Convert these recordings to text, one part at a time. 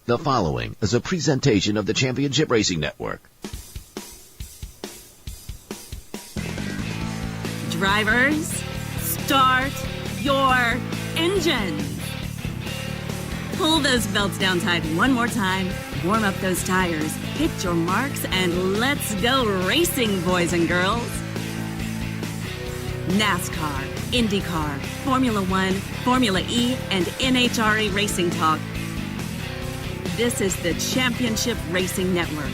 The following is a presentation of the Championship Racing Network. Drivers, start your engines. Pull those belts down tight one more time, warm up those tires, hit your marks, and let's go racing, boys and girls. Nascar, Indycar, Formula One, Formula E, and NHRA Racing Talk. This is the Championship Racing Network.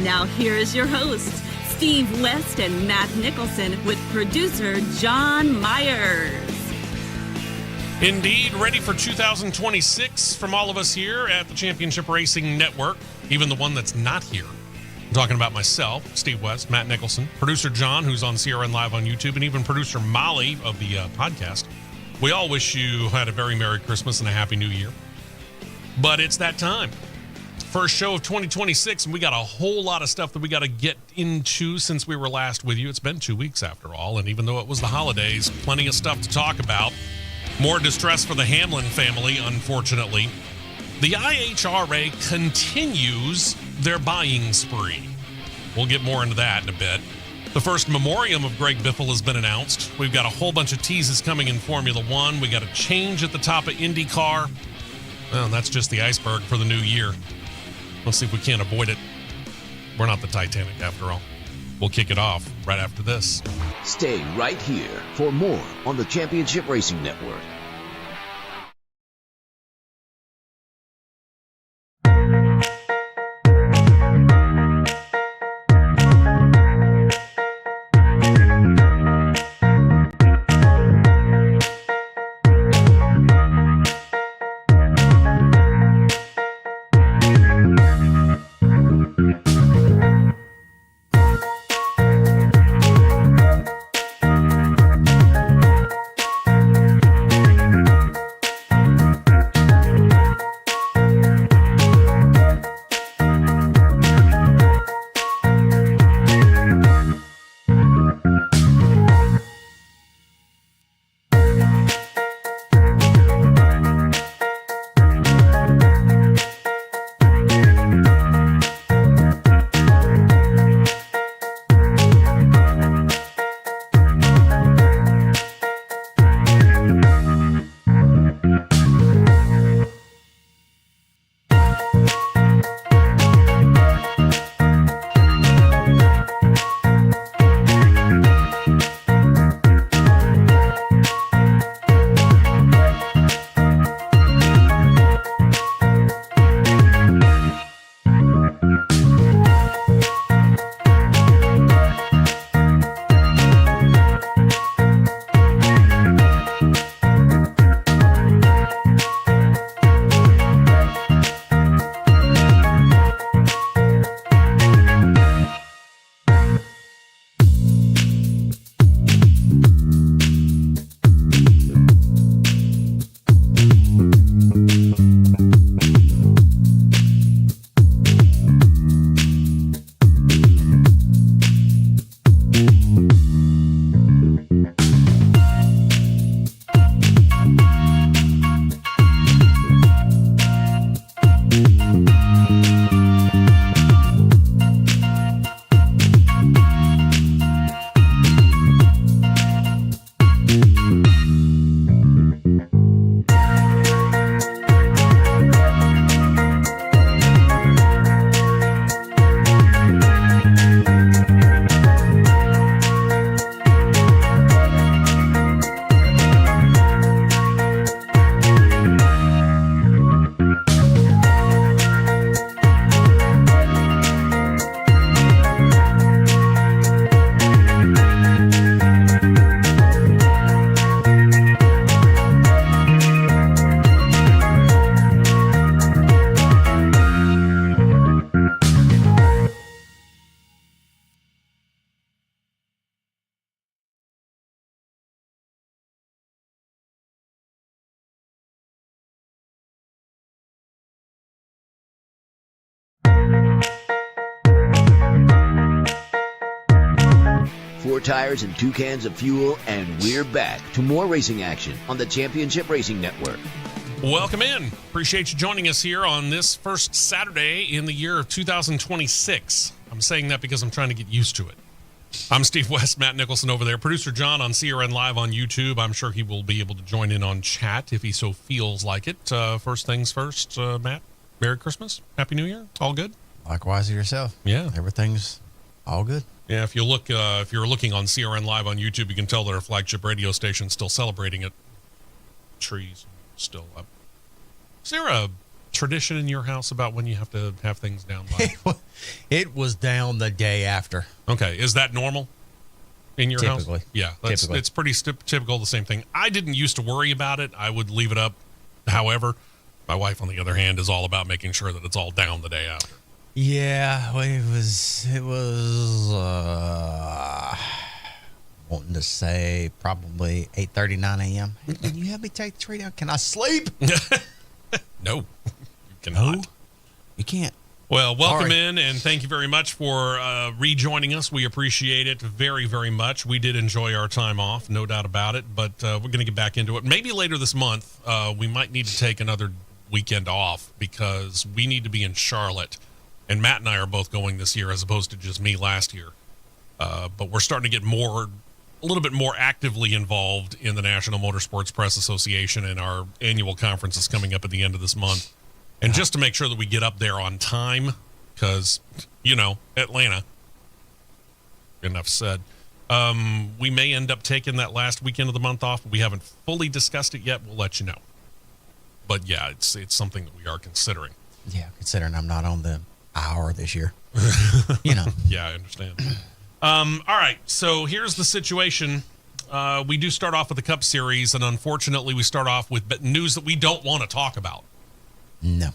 Now here is your hosts, Steve West and Matt Nicholson, with producer John Myers. Indeed, ready for 2026 from all of us here at the Championship Racing Network, even the one that's not here. I'm talking about myself, Steve West, Matt Nicholson, producer John, who's on CRN Live on YouTube, and even producer Molly of the podcast. We all wish you had a very Merry Christmas and a Happy New Year. But it's that time. First show of 2026, and we got a whole lot of stuff that we got to get into since we were last with you. It's been 2 weeks after all, and even though it was the holidays, plenty of stuff to talk about. More distress for the Hamlin family, unfortunately. The NHRA continues their buying spree. We'll get more into that in a bit. The first memoriam of Greg Biffle has been announced. We've got a whole bunch of teases coming in Formula One. We got a change at the top of IndyCar. Well, that's just the iceberg for the new year. Let's see if we can't avoid it. We're not the Titanic after all. We'll kick it off right after this. Stay right here for more on the Championship Racing Network. Four tires and 2 cans of fuel, and we're back to more racing action on the Championship Racing Network. Welcome in. Appreciate you joining us here on this first Saturday in the year of 2026. I'm saying that because I'm trying to get used to it. I'm Steve West, Matt Nicholson over there. Producer John on CRN Live on YouTube. I'm sure he will be able to join in on chat if he so feels like it. First things first, Matt, Merry Christmas. Happy New Year. All good? Likewise to yourself. Yeah. Everything's all good. Yeah, if you're looking on CRN Live on YouTube, you can tell that our flagship radio station is still celebrating it. Trees still up. Is there a tradition in your house about when you have to have things down by? It was down the day after. Okay, is that normal in your house? Typically. Yeah, Typically. it's pretty typical, the same thing. I didn't used to worry about it. I would leave it up. However, my wife, on the other hand, is all about making sure that it's all down the day after. Yeah, well, it was wanting to say probably 8:30, 9 a.m. Can you help me take the tree down? Can I sleep? No, you cannot. No, you can't. Well, welcome Sorry. in, and thank you very much for rejoining us. We appreciate it very, very much. We did enjoy our time off, no doubt about it, but we're going to get back into it. Maybe later this month, we might need to take another weekend off because we need to be in Charlotte, and Matt and I are both going this year as opposed to just me last year. But we're starting to get a little bit more actively involved in the National Motorsports Press Association, and our annual conference is coming up at the end of this month. And just to make sure that we get up there on time, because, Atlanta, enough said. We may end up taking that last weekend of the month off. We haven't fully discussed it yet. We'll let you know. But, yeah, it's something that we are considering. Yeah, considering I'm not on the hour this year. Yeah, I understand. All right, so here's the situation. We do start off with the Cup Series, and unfortunately we start off with news that we don't want to talk about. No.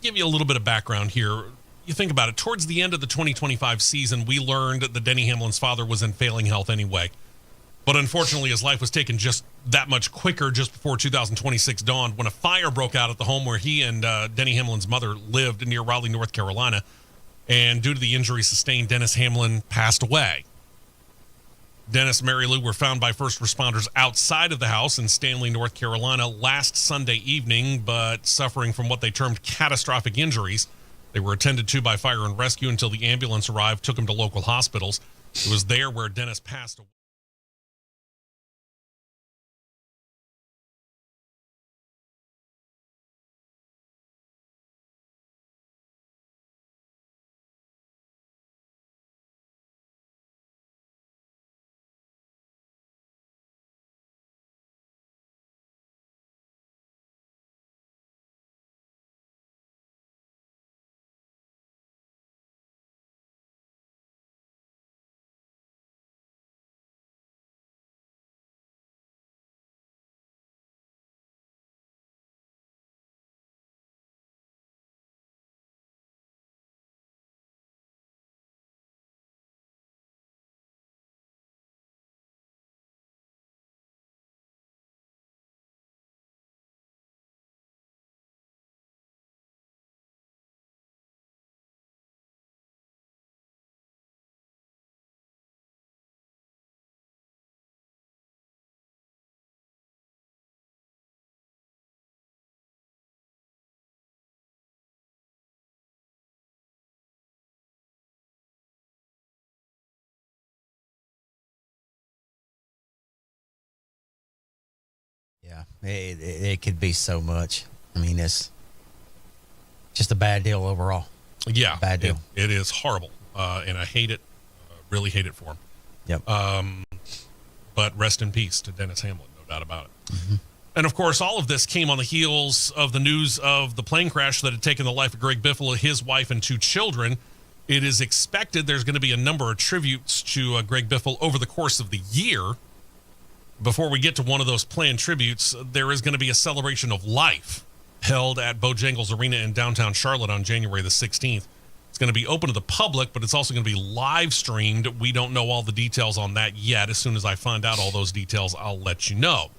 Give you a little bit of background here. You think about it. Towards the end of the 2025 season, we learned that Denny Hamlin's father was in failing health anyway. But unfortunately, his life was taken just that much quicker just before 2026 dawned when a fire broke out at the home where he and Denny Hamlin's mother lived near Raleigh, North Carolina. And due to the injury sustained, Dennis Hamlin passed away. Dennis and Mary Lou were found by first responders outside of the house in Stanley, North Carolina last Sunday evening, but suffering from what they termed catastrophic injuries. They were attended to by fire and rescue until the ambulance arrived, took them to local hospitals. It was there where Dennis passed away. Yeah, it could be so much. I mean, it's just a bad deal overall. Yeah, Bad deal. It is horrible, and I hate it. Really hate it for him. Yep. But rest in peace to Dennis Hamlin, no doubt about it. Mm-hmm. And of course, all of this came on the heels of the news of the plane crash that had taken the life of Greg Biffle, his wife, and 2 children. It is expected there's going to be a number of tributes to Greg Biffle over the course of the year. Before we get to one of those planned tributes, there is going to be a celebration of life held at Bojangles Arena in downtown Charlotte on January the 16th. It's going to be open to the public, but it's also going to be live streamed. We don't know all the details on that yet. As soon as I find out all those details, I'll let you know.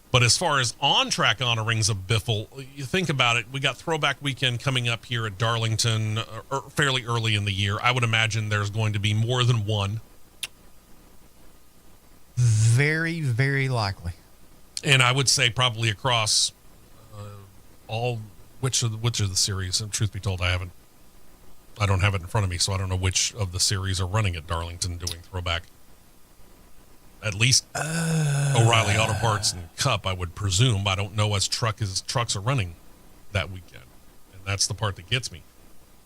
But as far as on-track honorings of Biffle, you think about it, we got Throwback Weekend coming up here at Darlington fairly early in the year. I would imagine there's going to be more than one. Very, very likely. And I would say probably across which of the series. And truth be told, I don't have it in front of me, so I don't know which of the series are running at Darlington doing throwback. At least O'Reilly Auto Parts and Cup, I would presume. I don't know as trucks are running that weekend, and that's the part that gets me.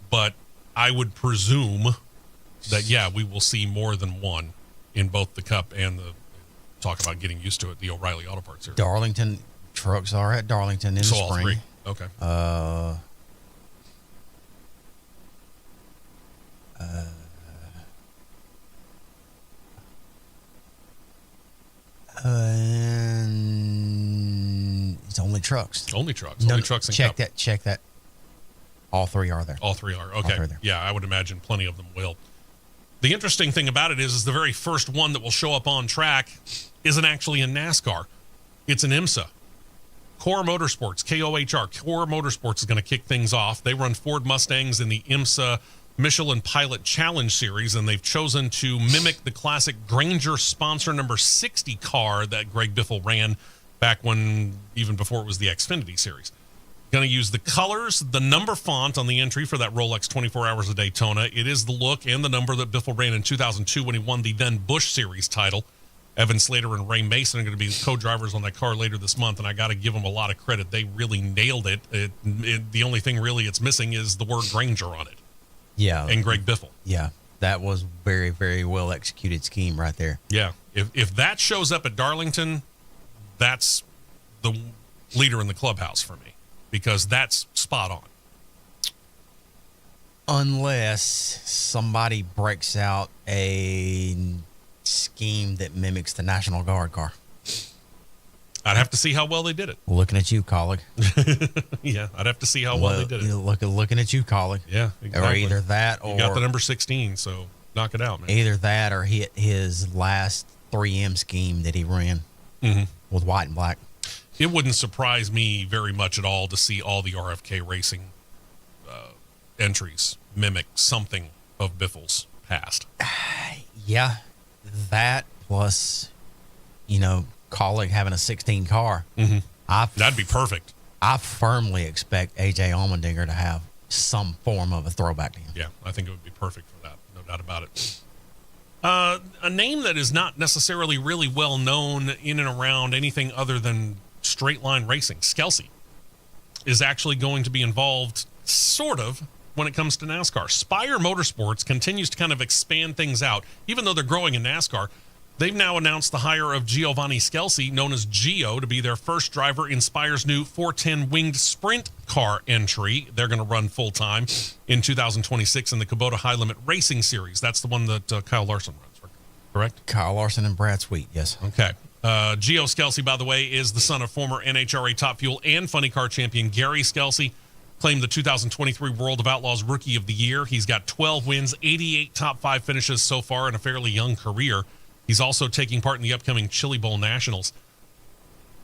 But I would presume that we will see more than one in both the Cup and the talk about getting used to it, the O'Reilly Auto Parts series. Darlington trucks are at Darlington in the spring. All three. Okay. And it's only trucks. Only trucks. Only trucks and check Cup. Check that. All three are there. All three are. Okay. All three are there. Yeah, I would imagine plenty of them will. The interesting thing about it is the very first one that will show up on track isn't actually in NASCAR. It's an IMSA. Core Motorsports, KOHR. Core Motorsports is going to kick things off. They run Ford Mustangs in the IMSA Michelin Pilot Challenge Series, and they've chosen to mimic the classic Granger sponsor number 60 car that Greg Biffle ran back when, even before it was the Xfinity Series. Going to use the colors, the number font on the entry for that Rolex 24 Hours of Daytona. It is the look and the number that Biffle ran in 2002 when he won the then Busch Series title. Evan Slater and Ray Mason are going to be co-drivers on that car later this month, and I got to give them a lot of credit. They really nailed it. The only thing really it's missing is the word Granger on it. Yeah. And Greg Biffle. Yeah. That was very, very well executed scheme right there. Yeah. If that shows up at Darlington, that's the leader in the clubhouse for me, because that's spot on. Unless somebody breaks out a scheme that mimics the National Guard car. I'd have to see how well they did it. Looking at you, colleague. Yeah, I'd have to see how well they did it. Looking at you, colleague. Yeah, exactly. Or either that or... You got the number 16, so knock it out, man. Either that or hit his last 3M scheme that he ran with white and black. It wouldn't surprise me very much at all to see all the RFK Racing entries mimic something of Biffle's past. Yeah, that plus, colleague having a 16 car. That'd be perfect. I firmly expect AJ Allmendinger to have some form of a throwback to him. Yeah, I think it would be perfect for that. No doubt about it. A name that is not necessarily really well known in and around anything other than straight line racing, Skelsey, is actually going to be involved, sort of, when it comes to NASCAR. Spire Motorsports continues to kind of expand things out. Even though they're growing in NASCAR, they've now announced the hire of Giovanni Skelsey, known as Gio, to be their first driver in Spire's new 410 winged sprint car entry. They're going to run full-time in 2026 in the Kubota High Limit Racing Series. That's the one that Kyle Larson runs, correct? Kyle Larson and Brad Sweet, yes. Okay. Gio Skelsey, by the way, is the son of former NHRA Top Fuel and Funny Car champion Gary Skelsey. Claimed the 2023 World of Outlaws Rookie of the Year. He's got 12 wins, 88 top 5 finishes so far in a fairly young career. He's also taking part in the upcoming Chili Bowl Nationals.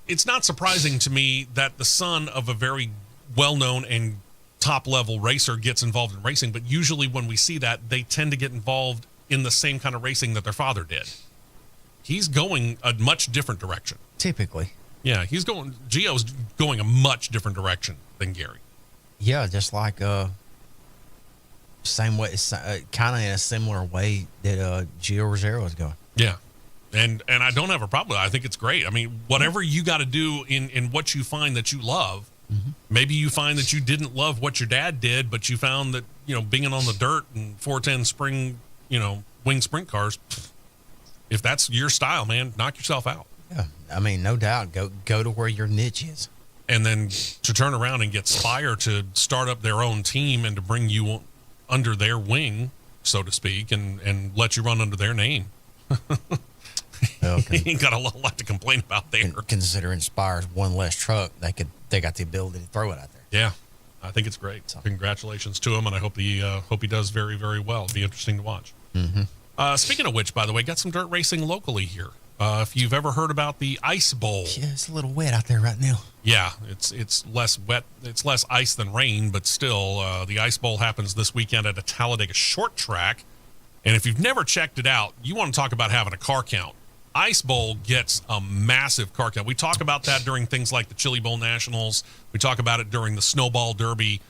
It's not surprising to me that the son of a very well-known and top-level racer gets involved in racing, but usually when we see that, they tend to get involved in the same kind of racing that their father did. He's going a much different direction. Typically. Yeah, Gio's going a much different direction than Gary. Yeah, just like same way, kind of in a similar way that Gio Rogero is going. Yeah, and I don't have a problem with it. I think it's great. I mean, whatever you got to do in what you find that you love, maybe you find that you didn't love what your dad did, but you found that, being on the dirt and 410 spring, wing sprint cars, if that's your style, man, knock yourself out. Yeah, I mean, no doubt. Go to where your niche is. And then to turn around and get Spire to start up their own team and to bring you under their wing, so to speak, and let you run under their name. Okay. Ain't got a lot to complain about there. Considering Spire's one less truck, they got the ability to throw it out there. Yeah, I think it's great. So. Congratulations to him, and I hope he does very, very well. It'll be interesting to watch. Speaking of which, by the way, got some dirt racing locally here. If you've ever heard about the Ice Bowl. Yeah, it's a little wet out there right now. Yeah, it's less wet. It's less ice than rain, but still, the Ice Bowl happens this weekend at a Talladega short track. And if you've never checked it out, you want to talk about having a car count. Ice Bowl gets a massive car count. We talk about that during things like the Chili Bowl Nationals. We talk about it during the Snowball Derby.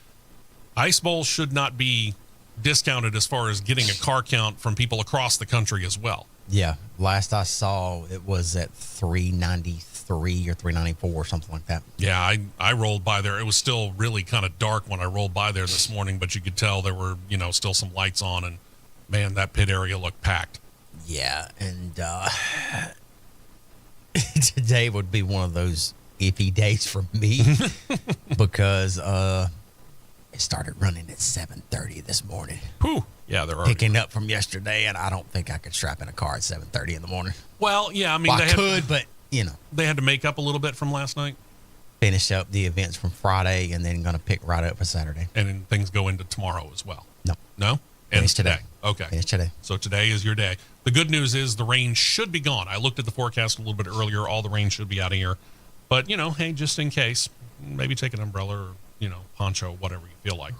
Ice Bowl should not be discounted as far as getting a car count from people across the country as well. Yeah. Last I saw, it was at 393 or 394 or something like that. Yeah, I rolled by there. It was still really kind of dark when I rolled by there this morning, but you could tell there were, still some lights on, and man, that pit area looked packed. Yeah, and today would be one of those iffy days for me because it started running at 7:30 this morning. Whew. Yeah, they're picking up from yesterday, and I don't think I could strap in a car at 7:30 in the morning. Well, yeah, I mean, I could, but they had to make up a little bit from last night. Finish up the events from Friday, and then going to pick right up for Saturday. And then things go into tomorrow as well. No. And today. Okay. Finish today. So today is your day. The good news is the rain should be gone. I looked at the forecast a little bit earlier. All the rain should be out of here. But, hey, just in case, maybe take an umbrella or, poncho, whatever you feel like.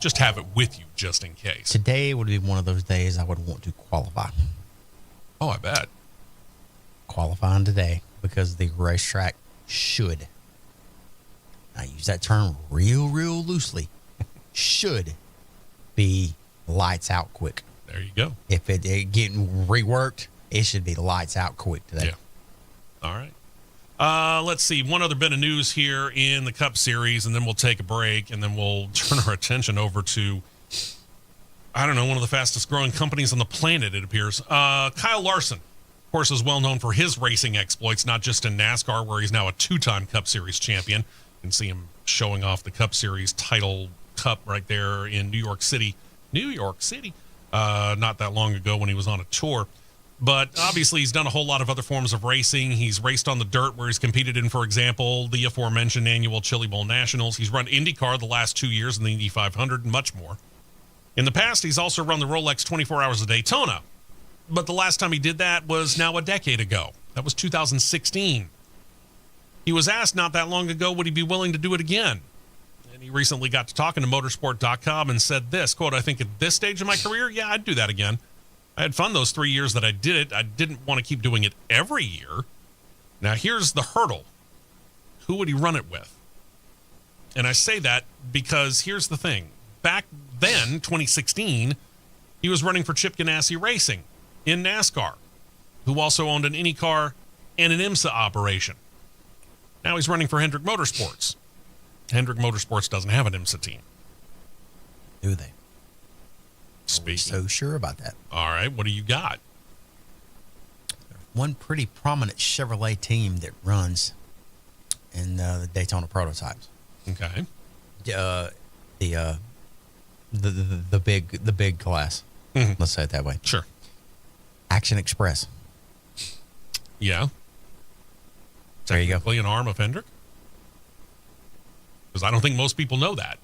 Just have it with you just in case. Today would be one of those days I would want to qualify. Oh, I bet. Qualifying today because the racetrack should, I use that term real loosely, should be lights out quick. There you go. If it getting reworked, it should be lights out quick today. Yeah. All right. Let's see. One other bit of news here in the Cup Series, and then we'll take a break, and then we'll turn our attention over to, one of the fastest growing companies on the planet, it appears. Kyle Larson, of course, is well known for his racing exploits, not just in NASCAR, where he's now a 2-time Cup Series champion. You can see him showing off the Cup Series title cup right there in New York City, not that long ago when he was on a tour. But obviously he's done a whole lot of other forms of racing. He's raced on the dirt where he's competed in, for example, the aforementioned annual Chili Bowl Nationals. He's run IndyCar the last 2 years in the Indy 500 and much more. In the past, he's also run the Rolex 24 Hours of Daytona. But the last time he did that was now a decade ago. That was 2016. He was asked not that long ago, would he be willing to do it again? And he recently got to talking to motorsport.com and said this, quote, "I think at this stage of my career, yeah, I'd do that again. I had fun those 3 years that I did it. I didn't want to keep doing it every year. Now, here's the hurdle. Who would he run it with?" And I say that because here's the thing. Back then, 2016, he was running for Chip Ganassi Racing in NASCAR, who also owned an Indycar and an IMSA operation. Now he's running for Hendrick Motorsports. Hendrick Motorsports doesn't have an IMSA team. Do they? Speaking. So sure about that. All right, what do you got? One pretty prominent Chevrolet team that runs in the Daytona prototypes. Okay. The big class. Mm-hmm. Let's say it that way. Sure. Action Express. Yeah. There you go. Technically an arm of Hendrick? Because I don't think most people know that.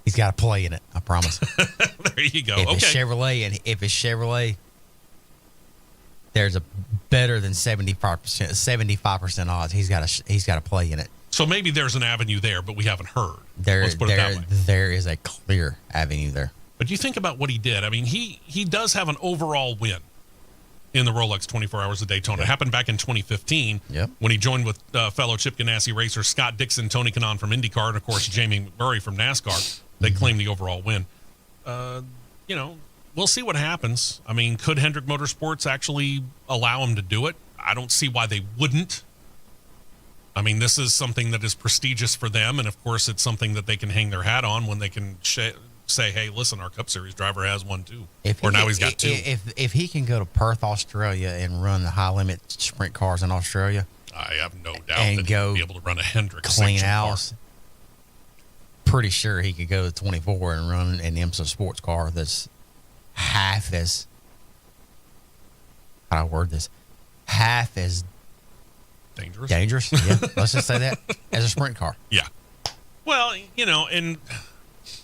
He's got a play in it, I promise. There you go. If Okay. it's Chevrolet, there's a better than 75% odds he's got a play in it. So maybe there's an avenue there, but we haven't heard. Let's put it that way. There is a clear avenue there. But you think about what he did. I mean, he does have an overall win in the Rolex 24 Hours of Daytona. Yep. It happened back in 2015 when he joined with fellow Chip Ganassi racers Scott Dixon, Tony Kanaan from IndyCar, and, of course, Jamie McMurray from NASCAR. They claimed the overall win. We'll see what happens. I mean, could Hendrick Motorsports actually allow him to do it? I don't see why they wouldn't. I mean, this is something that is prestigious for them, and, of course, it's something that they can hang their hat on when they can say, hey, listen, our Cup Series driver has one too. Now he's got two. If he can go to Perth, Australia and run the high-limit sprint cars in Australia. I have no doubt that he'll be able to run a Hendrick clean house. Pretty sure he could go to 24 and run an IMSA sports car that's half as, how do I word this? Half as dangerous. Yeah, let's just say that, as a sprint car. Yeah. Well, and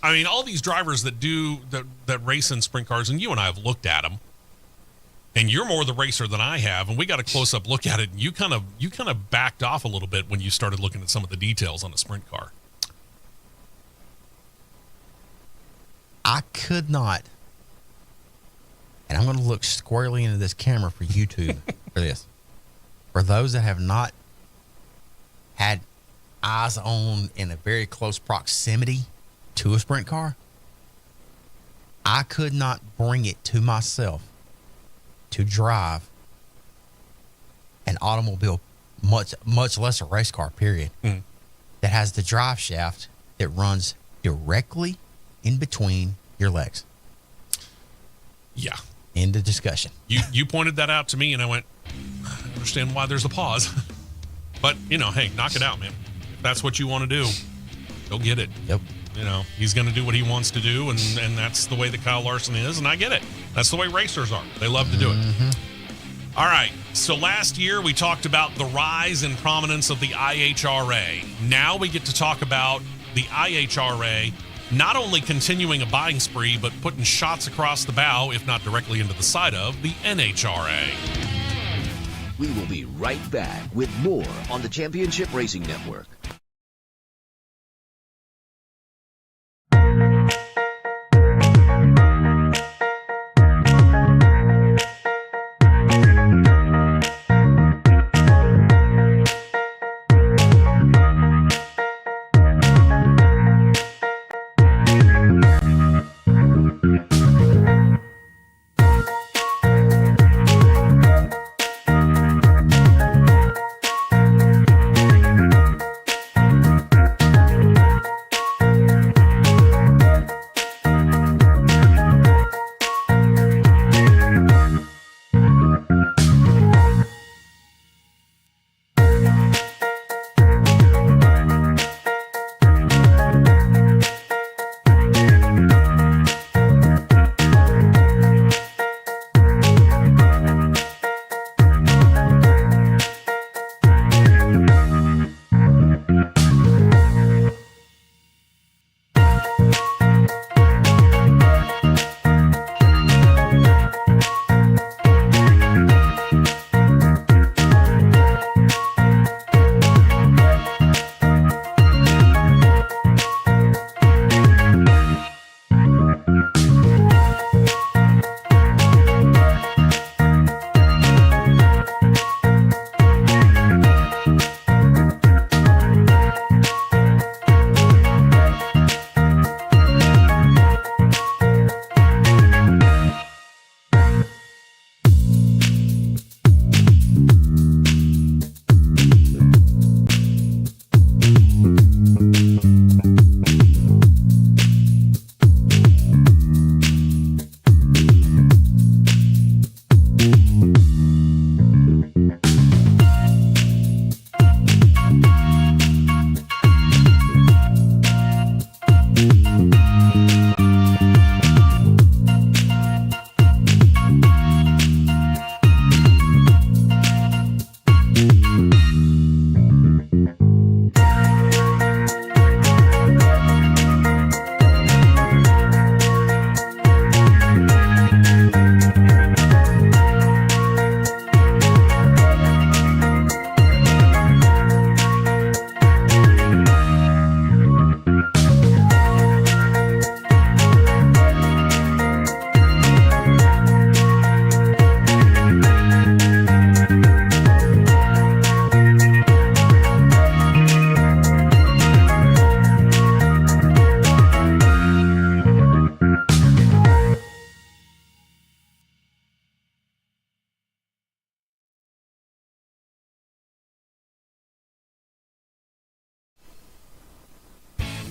I mean, all these drivers that race in sprint cars, and you and I have looked at them, and you're more the racer than I have, and we got a close-up look at it, and you kind of backed off a little bit when you started looking at some of the details on a sprint car. I could not and I'm going to look squarely into this camera for YouTube for this. For those that have not had eyes on in a very close proximity to a sprint car, I could not bring it to myself to drive an automobile, much less a race car, period, that has the drive shaft that runs directly in between your legs. Yeah. End of discussion. You pointed that out to me, and I went, I understand why there's a pause. But, hey, knock it out, man. If that's what you want to do, go get it. Yep. He's going to do what he wants to do, and that's the way that Kyle Larson is, and I get it. That's the way racers are. They love to do it. All right, so last year we talked about the rise in prominence of the IHRA. Now we get to talk about the IHRA not only continuing a buying spree, but putting shots across the bow, if not directly into the side of, the NHRA. We will be right back with more on the Championship Racing Network.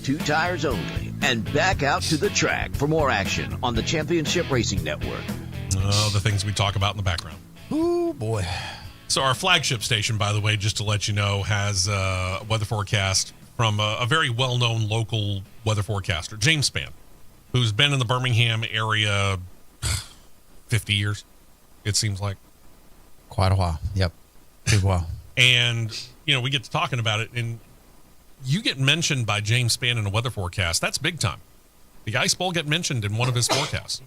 Two tires only, and back out to the track for more action on the Championship Racing Network. Oh, the things we talk about in the background. Oh, boy. So our flagship station, by the way, just to let you know, has a weather forecast from a very well-known local weather forecaster, James Spann, who's been in the Birmingham area 50 years, it seems like. Quite a while. Yep. Big while. And, we get to talking about it, and you get mentioned by James Spann in a weather forecast. That's big time. The ice bowl get mentioned in one of his forecasts.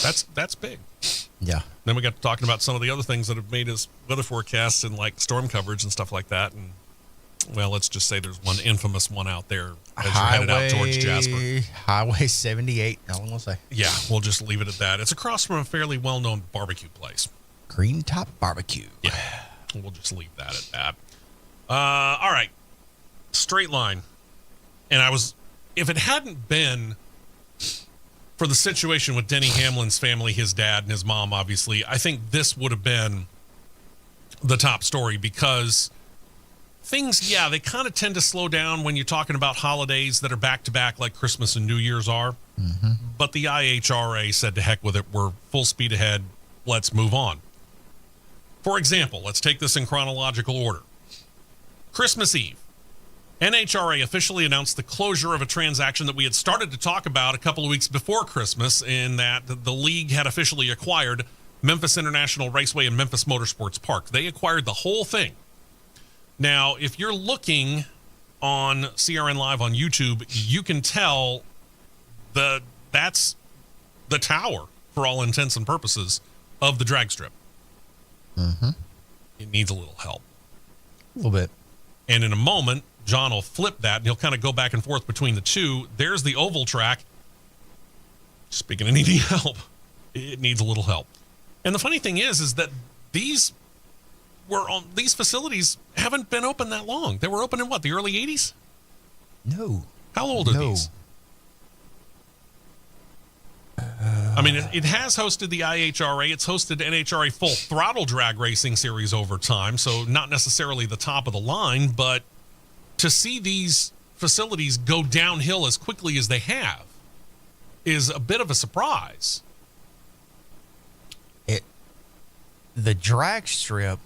That's big. Yeah. Then we got to talking about some of the other things that have made his weather forecasts and like storm coverage and stuff like that. And Well, let's just say there's one infamous one out there as you're headed out towards Jasper. Highway 78. All I'm going to say. Yeah, we'll just leave it at that. It's across from a fairly well-known barbecue place. Green Top Barbecue. Yeah, we'll just leave that at that. All right, straight line. And if it hadn't been for the situation with Denny Hamlin's family, his dad and his mom, obviously, I think this would have been the top story because things, yeah, they kind of tend to slow down when you're talking about holidays that are back-to-back like Christmas and New Year's are. Mm-hmm. But the IHRA said to heck with it. We're full speed ahead. Let's move on. For example, let's take this in chronological order. Christmas Eve. NHRA officially announced the closure of a transaction that we had started to talk about a couple of weeks before Christmas, in that the league had officially acquired Memphis International Raceway and Memphis Motorsports Park. They acquired the whole thing. Now, if you're looking on CRN Live on YouTube, you can tell that's the tower, for all intents and purposes, of the drag strip. Mm-hmm. It needs a little help. A little bit. And in a moment, John will flip that, and he'll kind of go back and forth between the two. There's the oval track. Speaking of needing help, it needs a little help. And the funny thing is that these facilities haven't been open that long. They were open in what, the early 80s? No. How old are these? I mean, it has hosted the IHRA. It's hosted NHRA Full Throttle Drag Racing Series over time, so not necessarily the top of the line, but to see these facilities go downhill as quickly as they have is a bit of a surprise. The drag strip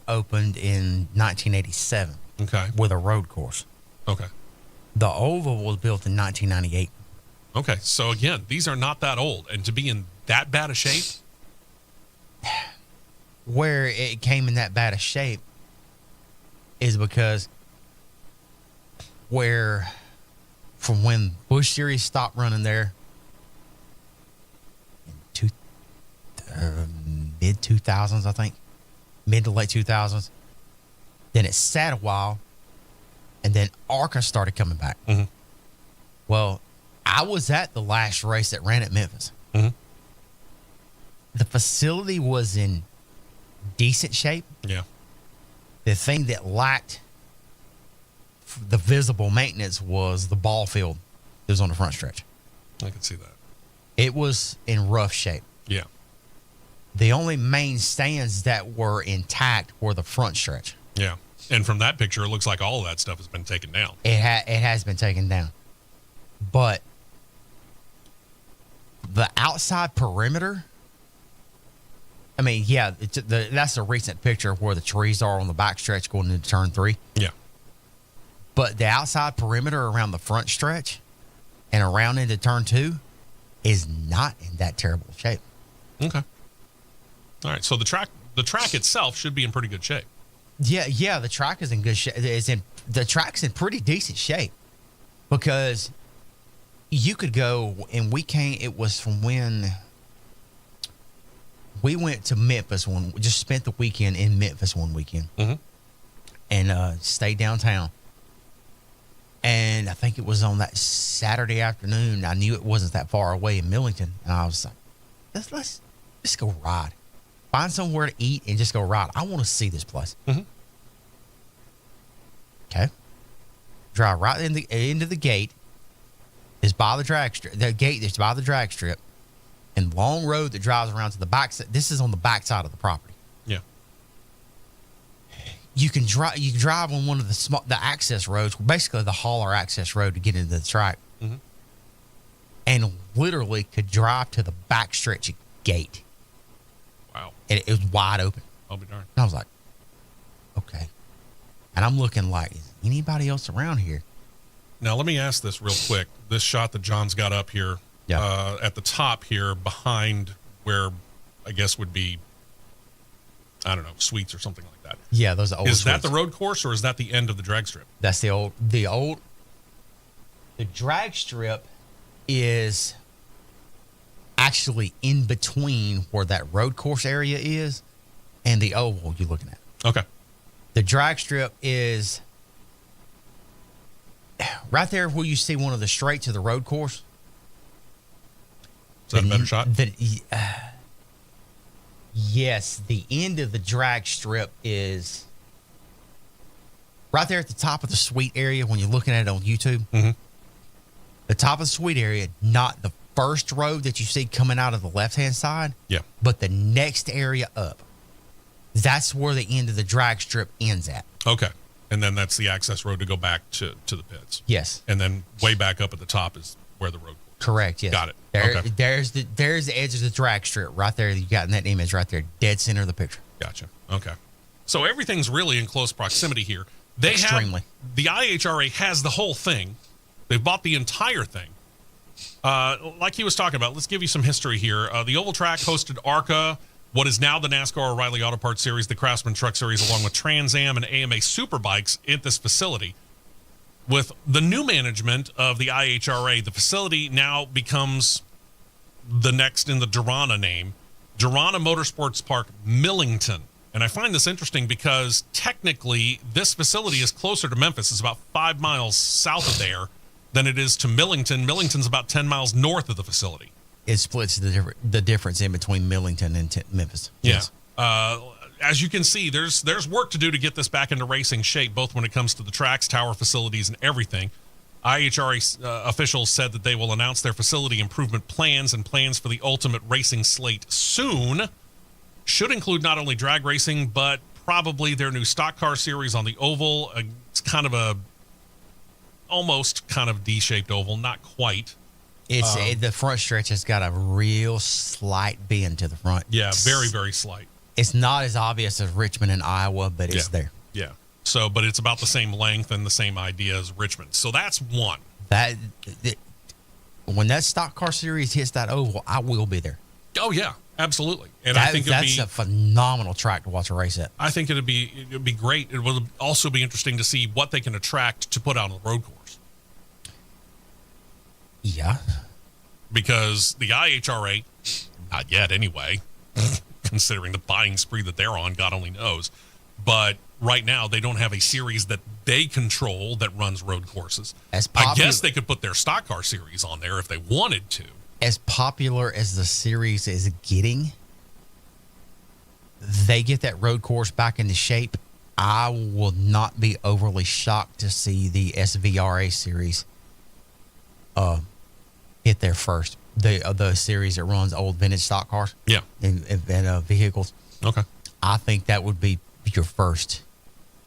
opened in 1987. Okay. With a road course. Okay. The oval was built in 1998. Okay, so again, these are not that old, and to be in that bad a shape? Where it came in that bad a shape is because from when Busch Series stopped running there in mid 2000s, I think, mid to late 2000s, then it sat a while, and then ARCA started coming back. Mm-hmm. Well, I was at the last race that ran at Memphis. Mm-hmm. The facility was in decent shape. Yeah. The thing that lacked the visible maintenance was the ball field that was on the front stretch. I can see that. It was in rough shape. Yeah. The only main stands that were intact were the front stretch. Yeah. And from that picture, it looks like all of that stuff has been taken down. It has been taken down. But the outside perimeter, I mean, yeah, that's a recent picture of where the trees are on the back stretch going into turn 3. Yeah. But the outside perimeter around the front stretch and around into turn 2 is not in that terrible shape. Okay. All right. So the track itself should be in pretty good shape. Yeah, the track is in good shape. The track's in pretty decent shape because you could go, and it was from when we went to Memphis just spent the weekend in Memphis one weekend. Mm-hmm. And stayed downtown. And I think it was on that Saturday afternoon. I knew it wasn't that far away in Millington. And I was like, let's go ride. Find somewhere to eat and just go ride. I want to see this place. Mm-hmm. Okay. Drive right into the gate. Is by the drag strip. The gate is by the drag strip. And long road that drives around to the back. This is on the back side of the property. Yeah. You can drive on one of the access roads, basically the hauler access road to get into the track. Mm-hmm. And literally could drive to the back stretch gate. Wow. And it was wide open. I'll be darned. And I was like, okay. And I'm looking like, is anybody else around here? Now, let me ask this real quick. This shot that John's got up here, at the top here, behind where I guess would be, I don't know, suites or something like that. Yeah, those are old Is suites. that the road course or is that the end of the drag strip? That's the drag strip is actually in between where that road course area is and the oval you're looking at. Okay. The drag strip is right there where you see one of the straights of the road course. Is that a better shot? Yes, the end of the drag strip is right there at the top of the suite area when you're looking at it on YouTube. Mm-hmm. The top of the suite area, not the first road that you see coming out of the left-hand side, but the next area up. That's where the end of the drag strip ends at. Okay. And then that's the access road to go back to the pits. Yes. And then way back up at the top is where the road. Correct. Yes. Got it. Okay. There's the edge of the drag strip right there. You got in that image right there, dead center of the picture. Gotcha. Okay. So everything's really in close proximity here. Extremely. The IHRA has the whole thing. They've bought the entire thing. Like he was talking about, let's give you some history here. The Oval Track hosted ARCA, what is now the NASCAR O'Reilly Auto Parts Series, the Craftsman Truck Series, along with Trans Am and AMA Superbikes at this facility. With the new management of the IHRA, the facility now becomes the next in the Durana name, Durana Motorsports Park Millington. And I find this interesting because technically this facility is closer to Memphis. It's about 5 miles south of there than it is to Millington. Millington's about 10 miles north of the facility. It splits the difference in between Millington and Memphis. Yeah. Yes. As you can see, there's work to do to get this back into racing shape, both when it comes to the tracks, tower facilities, and everything. IHRA officials said that they will announce their facility improvement plans and plans for the ultimate racing slate soon. Should include not only drag racing, but probably their new stock car series on the oval. It's kind of almost kind of D-shaped oval, not quite. It's the front stretch has got a real slight bend to the front. Yeah, very, very slight. It's not as obvious as Richmond and Iowa, but it's there. Yeah. So, but it's about the same length and the same idea as Richmond. So that's one. When that stock car series hits that oval, I will be there. Oh yeah, absolutely. And I think that's a phenomenal track to watch a race at. I think it'd be great. It will also be interesting to see what they can attract to put out on the road course. Yeah. Because the IHRA, not yet anyway, considering the buying spree that they're on, God only knows. But right now, they don't have a series that they control that runs road courses. I guess they could put their stock car series on there if they wanted to. As popular as the series is getting, they get that road course back into shape. I will not be overly shocked to see the SVRA series hit there first. The series that runs old vintage stock cars. Yeah. And vehicles. Okay. I think that would be your first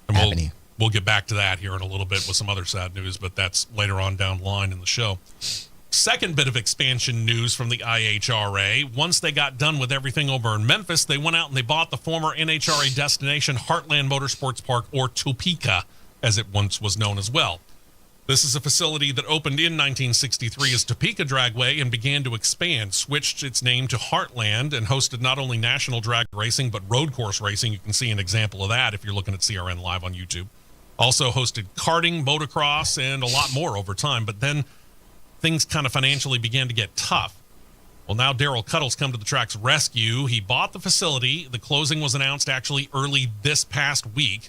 avenue. We'll get back to that here in a little bit with some other sad news, but that's later on down the line in the show. Second bit of expansion news from the IHRA. Once they got done with everything over in Memphis, they went out and they bought the former NHRA destination Heartland Motorsports Park, or Topeka, as it once was known as well. This is a facility that opened in 1963 as Topeka Dragway and began to expand, switched its name to Heartland, and hosted not only national drag racing, but road course racing. You can see an example of that if you're looking at CRN Live on YouTube. Also hosted karting, motocross, and a lot more over time. But then things kind of financially began to get tough. Well, now Daryl Cuddle's come to the track's rescue. He bought the facility. The closing was announced actually early this past week.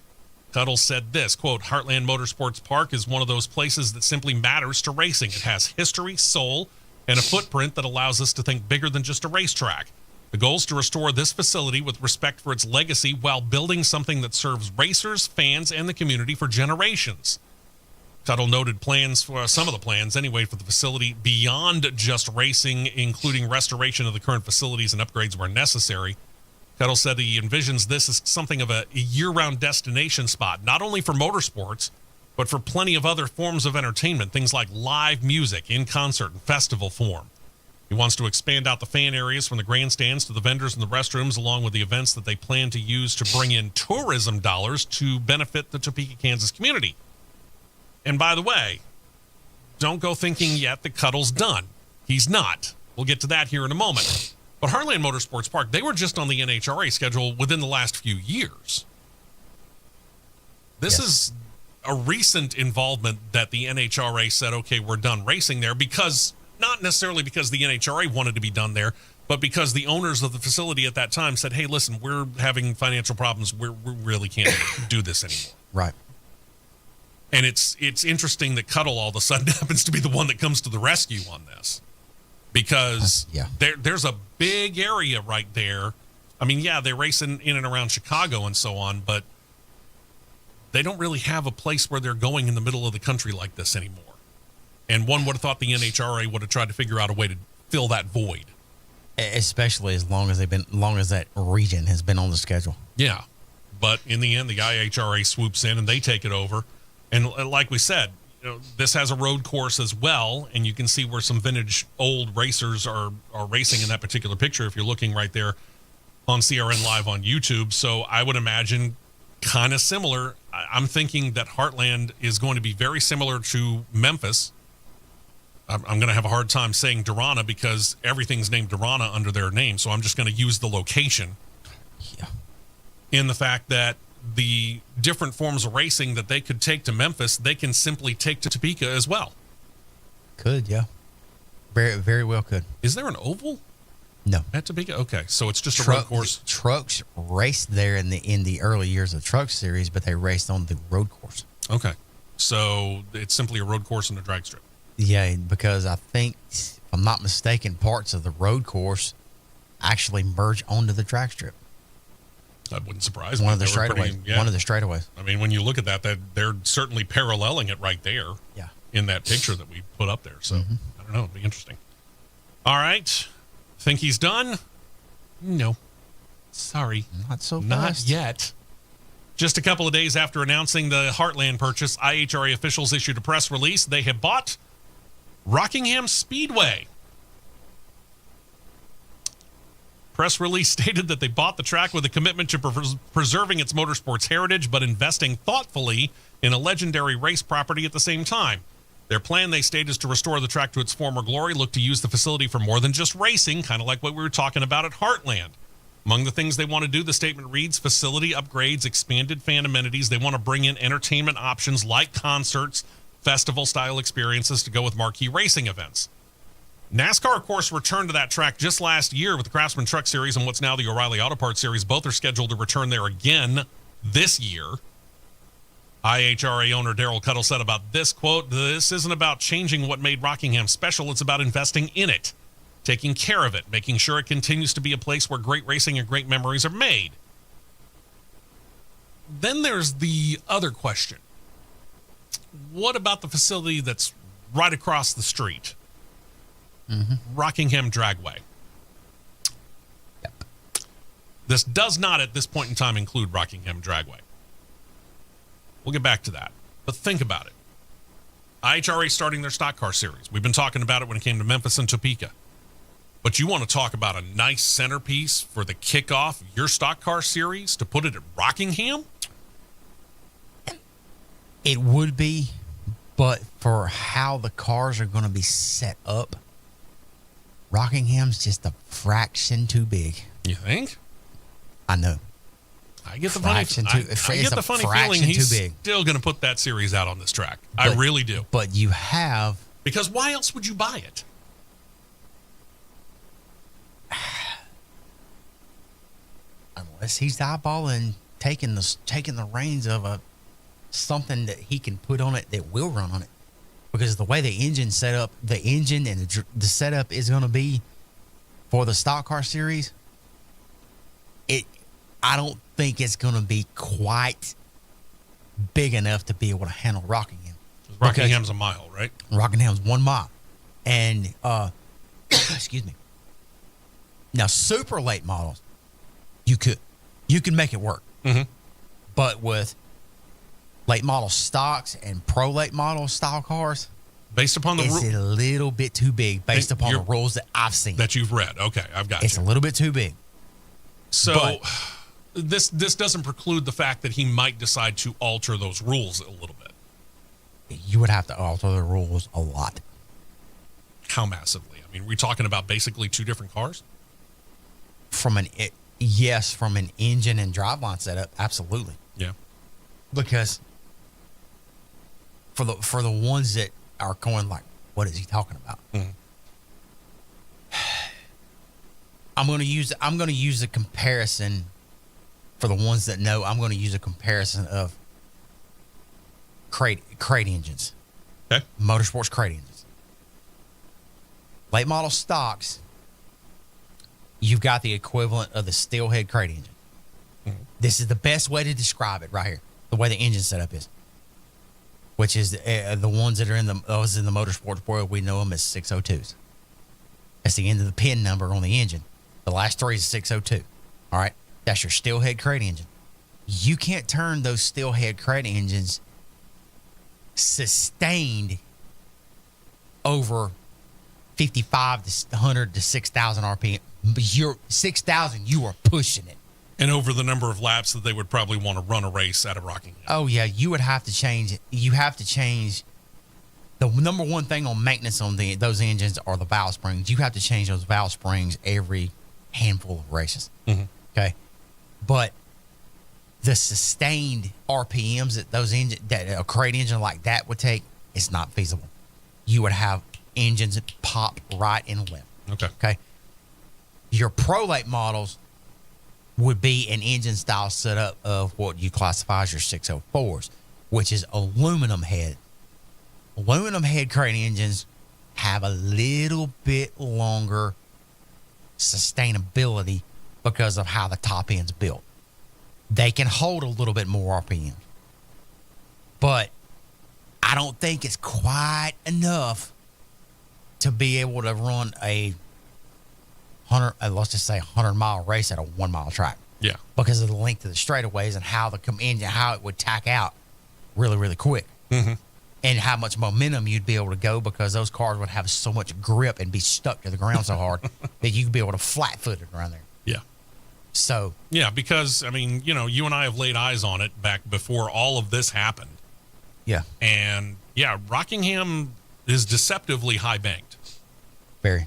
Cuddle said this, quote, Heartland Motorsports Park is one of those places that simply matters to racing. It has history, soul, and a footprint that allows us to think bigger than just a racetrack. The goal is to restore this facility with respect for its legacy while building something that serves racers, fans, and the community for generations. Cuddle noted plans for some of the plans anyway for the facility beyond just racing, including restoration of the current facilities and upgrades where necessary. Cuddle said he envisions this as something of a year-round destination spot, not only for motorsports, but for plenty of other forms of entertainment, things like live music, in concert, and festival form. He wants to expand out the fan areas from the grandstands to the vendors and the restrooms, along with the events that they plan to use to bring in tourism dollars to benefit the Topeka, Kansas community. And by the way, don't go thinking yet that Cuddle's done. He's not. We'll get to that here in a moment. But Heartland Motorsports Park, they were just on the NHRA schedule within the last few years. This is a recent involvement that the NHRA said, okay, we're done racing there, because not necessarily because the NHRA wanted to be done there, But because the owners of the facility at that time said, hey, listen, we're having financial problems. We really can't do this anymore. Right. And it's interesting that Cuddle all of a sudden happens to be the one that comes to the rescue on this. Because there's a big area right there. I mean, yeah, they race in and around Chicago and so on, but they don't really have a place where they're going in the middle of the country like this anymore. And one would have thought the NHRA would have tried to figure out a way to fill that void. Especially as long as that region has been on the schedule. Yeah. But in the end, the IHRA swoops in and they take it over. And like we said, this has a road course as well. And you can see where some vintage old racers are racing in that particular picture if you're looking right there on CRN Live on YouTube. So I would imagine kind of similar. I'm thinking that Heartland is going to be very similar to Memphis. I'm going to have a hard time saying Durana because everything's named Durana under their name. So I'm just going to use the location. Yeah. In the fact that the different forms of racing that they could take to Memphis, they can simply take to Topeka as well. Could, yeah. Very, very well could. Is there an oval? No. At Topeka? Okay. So it's just a road course. Trucks raced there in the early years of Truck Series, but they raced on the road course. Okay. So it's simply a road course and a drag strip. Yeah, because I think, if I'm not mistaken, parts of the road course actually merge onto the track strip. That wouldn't surprise me. One of the straightaways. I mean, when you look at that they're certainly paralleling it right there. Yeah. In that picture that we put up there. So, I don't know. It'd be interesting. All right. Think he's done? No. Sorry. Not so fast. Not yet. Just a couple of days after announcing the Heartland purchase, IHRA officials issued a press release. They have bought Rockingham Speedway. Press release stated that they bought the track with a commitment to preserving its motorsports heritage, but investing thoughtfully in a legendary race property at the same time. Their plan, they state, is to restore the track to its former glory, look to use the facility for more than just racing, kind of like what we were talking about at Heartland. Among the things they want to do, the statement reads, facility upgrades, expanded fan amenities. They want to bring in entertainment options like concerts, festival-style experiences to go with marquee racing events. NASCAR, of course, returned to that track just last year with the Craftsman Truck Series and what's now the O'Reilly Auto Parts Series. Both are scheduled to return there again this year. IHRA owner Darrell Cuddle said about this, quote, "This isn't about changing what made Rockingham special. It's about investing in it, taking care of it, making sure it continues to be a place where great racing and great memories are made." Then there's the other question. What about the facility that's right across the street? Rockingham Dragway. Yep. This does not, at this point in time, include Rockingham Dragway. We'll get back to that. But think about it. IHRA starting their stock car series. We've been talking about it when it came to Memphis and Topeka. But you want to talk about a nice centerpiece for the kickoff of your stock car series to put it at Rockingham? It would be, but for how the cars are going to be set up, Rockingham's just a fraction too big. You think? I know. I get the funny feeling he's still going to put that series out on this track. I really do. But you have... Because why else would you buy it? Unless he's eyeballing taking the reins of something that he can put on it that will run on it. Because the way the engine and the setup is going to be for the stock car series, I don't think it's going to be quite big enough to be able to handle Rockingham. Rockingham's a mile, right? Rockingham's 1 mile. And, excuse me. Now, super late models, you can make it work. Mm-hmm. But with late model stocks and pro late model style cars, based upon the it's a little bit too big based upon the rules that I've seen. That you've read. Okay, I've got It's a little bit too big. So this doesn't preclude the fact that he might decide to alter those rules a little bit. You would have to alter the rules a lot. How massively? I mean, we're talking about basically two different cars? From an engine and driveline setup, absolutely. Yeah. Because for the ones that are going like, what is he talking about? Mm-hmm. I'm going to use a comparison for the ones that know. I'm going to use a comparison of crate engines. Okay. Motorsports crate engines. Late model stocks, you've got the equivalent of the steelhead crate engine. Mm-hmm. This is the best way to describe it right here. The way the engine setup is, which is the ones that are in the motorsports world, we know them as 602s. That's the end of the pin number on the engine. The last three is 602. All right, that's your steelhead crate engine. You can't turn those steelhead crate engines sustained over 55 to 100 to 6,000 RPM. But you're 6,000, you are pushing it. And over the number of laps that they would probably want to run a race at a Rockingham. Oh, yeah, you would have to change. You have to change. The number one thing on maintenance on those engines are the valve springs. You have to change those valve springs every handful of races. Mm-hmm. Okay. But the sustained RPMs that a crate engine like that would take, it's not feasible. You would have engines that pop right and left. Okay. Okay. Your pro late models would be an engine style setup of what you classify as your 604s, which is aluminum head. Aluminum head crate engines have a little bit longer sustainability because of how the top end's built. They can hold a little bit more RPM, but I don't think it's quite enough to be able to run a 100-mile race at a 1 mile track. Yeah. Because of the length of the straightaways and how the engine, how it would tack out really, really quick. Mm-hmm. And how much momentum you'd be able to go, because those cars would have so much grip and be stuck to the ground so hard that you'd be able to flat foot it around there. Yeah. So. Yeah, because, I mean, you and I have laid eyes on it back before all of this happened. Yeah. And, yeah, Rockingham is deceptively high banked. Very.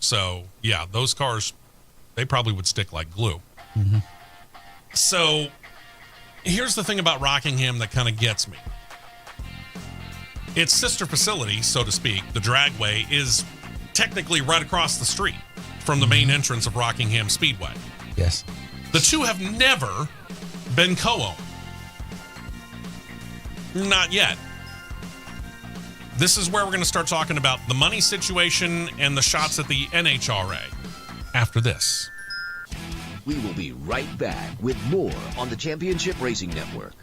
So, yeah, those cars, they probably would stick like glue. Mm-hmm. So, here's the thing about Rockingham that kind of gets me. Its sister facility, so to speak, the dragway, is technically right across the street from the main entrance of Rockingham Speedway. Yes. The two have never been co-owned. Not yet. This is where we're going to start talking about the money situation and the shots at the NHRA after this. We will be right back with more on the Championship Racing Network.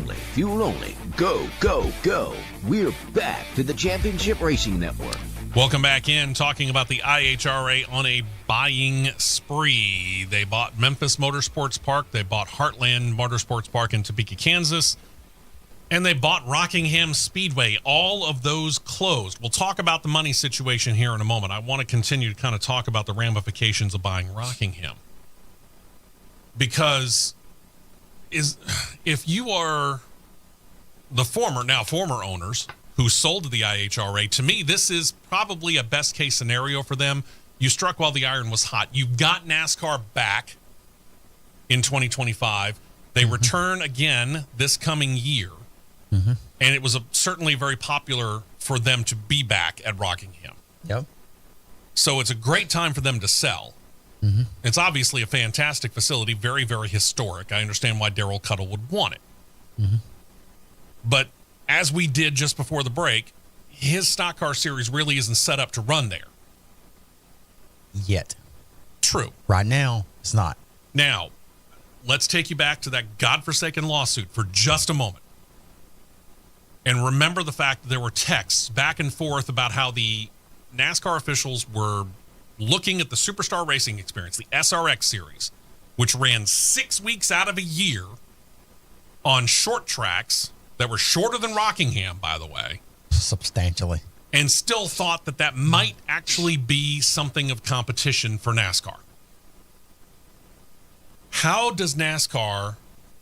only, fuel only. Go, go, go. We're back to the Championship Racing Network. Welcome back in, talking about the IHRA on a buying spree. They bought Memphis Motorsports Park. They bought Heartland Motorsports Park in Topeka, Kansas. And they bought Rockingham Speedway. All of those closed. We'll talk about the money situation here in a moment. I want to continue to kind of talk about the ramifications of buying Rockingham. Because if you are the former owners who sold to the IHRA, to me, this is probably a best case scenario for them. You struck while the iron was hot. You got NASCAR back in 2025. They return again this coming year. And it was certainly very popular for them to be back at Rockingham. Yep. So it's a great time for them to sell. It's obviously a fantastic facility, very, very historic. I understand why Darrell Cuttle would want it. But as we did just before the break, his stock car series really isn't set up to run there. Yet. True. Right now, it's not. Now, let's take you back to that godforsaken lawsuit for just a moment. And remember the fact that there were texts back and forth about how the NASCAR officials were looking at the Superstar Racing Experience, the SRX series, which ran 6 weeks out of a year on short tracks that were shorter than Rockingham, by the way. Substantially. And still thought that that might actually be something of competition for NASCAR. How does NASCAR,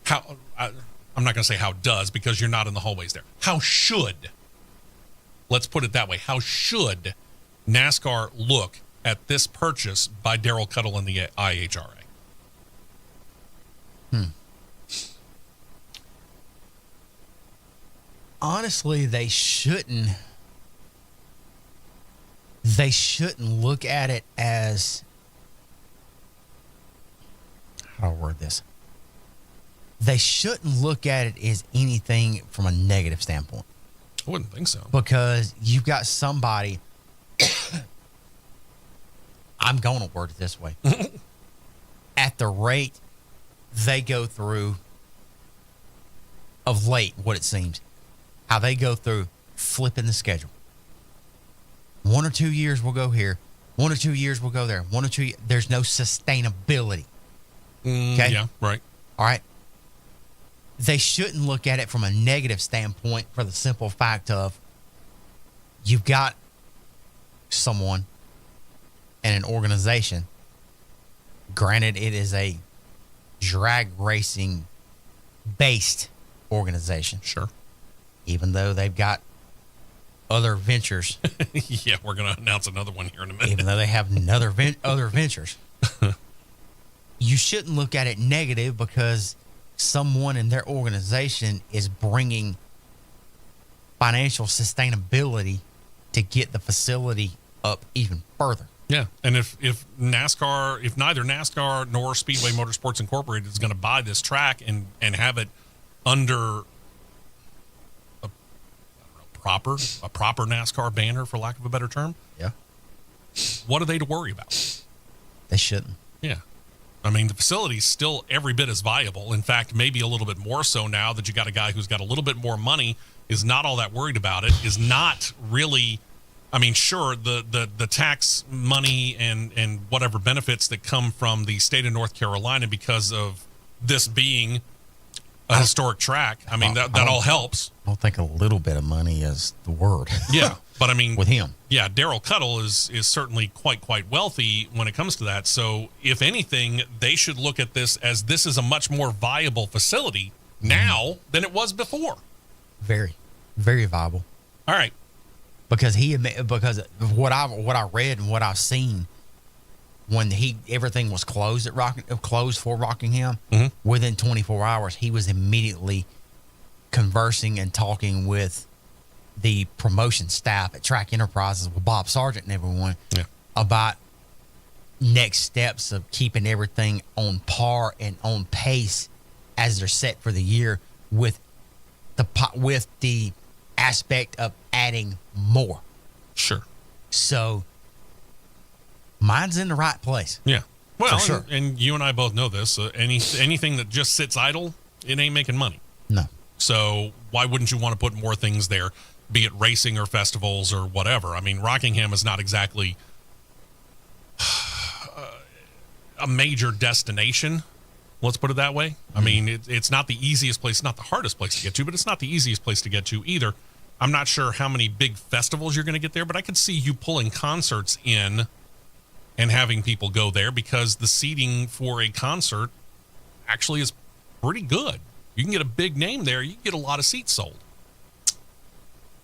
I'm not going to say how does, because you're not in the hallways there. How should, let's put it that way, how should NASCAR look at this purchase by Darrell Cuttle and the IHRA? Honestly, they shouldn't look at it as, how do I word this? They shouldn't look at it as anything from a negative standpoint. I wouldn't think so. Because you've got somebody, I'm going to word it this way. At the rate they go through of late, what it seems, how they go through flipping the schedule. 1 or 2 years we'll go here. 1 or 2 years we'll go there. 1 or 2 there's no sustainability. Okay? Yeah, right. All right. They shouldn't look at it from a negative standpoint for the simple fact of you've got someone and an organization. Granted, it is a drag racing based organization. Sure. Even though they've got other ventures. Yeah, we're going to announce another one here in a minute. Even though they have other ventures. You shouldn't look at it negative because someone in their organization is bringing financial sustainability to get the facility up even further. Yeah, and if neither NASCAR nor Speedway Motorsports Incorporated is going to buy this track and have it under a proper NASCAR banner, for lack of a better term, yeah, what are they to worry about? They shouldn't. Yeah. I mean, the facility's still every bit as viable. In fact, maybe a little bit more so now that you got a guy who's got a little bit more money, is not all that worried about it, is not really, I mean, sure, the tax money and whatever benefits that come from the state of North Carolina because of this being a historic track, I mean, that all helps. I don't think a little bit of money is the word. Yeah, but I mean, with him. Yeah, Darrell Cuttle is certainly quite wealthy when it comes to that. So if anything, they should look at this as this is a much more viable facility now than it was before. Very, very viable. All right. Because of what I read and what I've seen, when everything was closed for Rockingham, within 24 hours he was immediately conversing and talking with the promotion staff at Track Enterprises with Bob Sargent and everyone about next steps of keeping everything on par and on pace as they're set for the year, with the aspect of adding more. Sure. So mine's in the right place. Yeah. Well, sure. and you and I both know this. Anything that just sits idle, it ain't making money. No. So why wouldn't you want to put more things there, be it racing or festivals or whatever? I mean, Rockingham is not exactly a major destination. Let's put it that way. I mean, it's not the easiest place, not the hardest place to get to, but it's not the easiest place to get to either. I'm not sure how many big festivals you're going to get there, but I could see you pulling concerts in and having people go there because the seating for a concert actually is pretty good. You can get a big name there. You can get a lot of seats sold.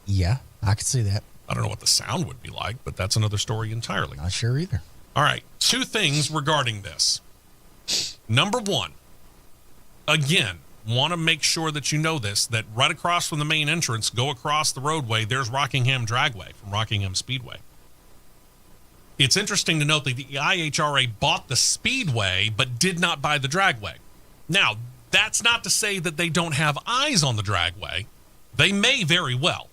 Yeah, I could see that. I don't know what the sound would be like, but that's another story entirely. Not sure either. All right, 2 things regarding this. Number 1, again, want to make sure that you know this, that right across from the main entrance, go across the roadway, there's Rockingham Dragway from Rockingham Speedway. It's interesting to note that the IHRA bought the Speedway but did not buy the Dragway. Now, that's not to say that they don't have eyes on the Dragway. They may very well.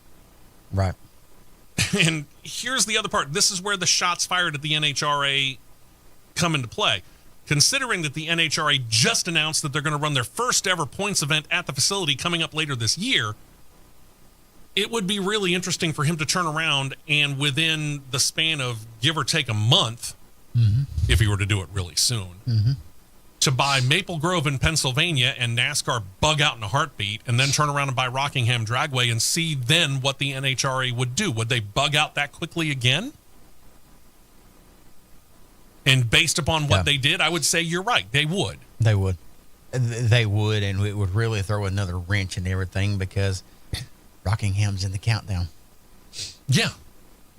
Right. And here's the other part. This is where the shots fired at the NHRA come into play. Considering that the NHRA just announced that they're going to run their first ever points event at the facility coming up later this year, it would be really interesting for him to turn around and within the span of give or take a month, if he were to do it really soon, to buy Maple Grove in Pennsylvania and NASCAR bug out in a heartbeat, and then turn around and buy Rockingham Dragway and see then what the NHRA would do. Would they bug out that quickly again? And based upon what they did, I would say you're right. They would. They would. They would, and it would really throw another wrench in everything because Rockingham's in the countdown. Yeah.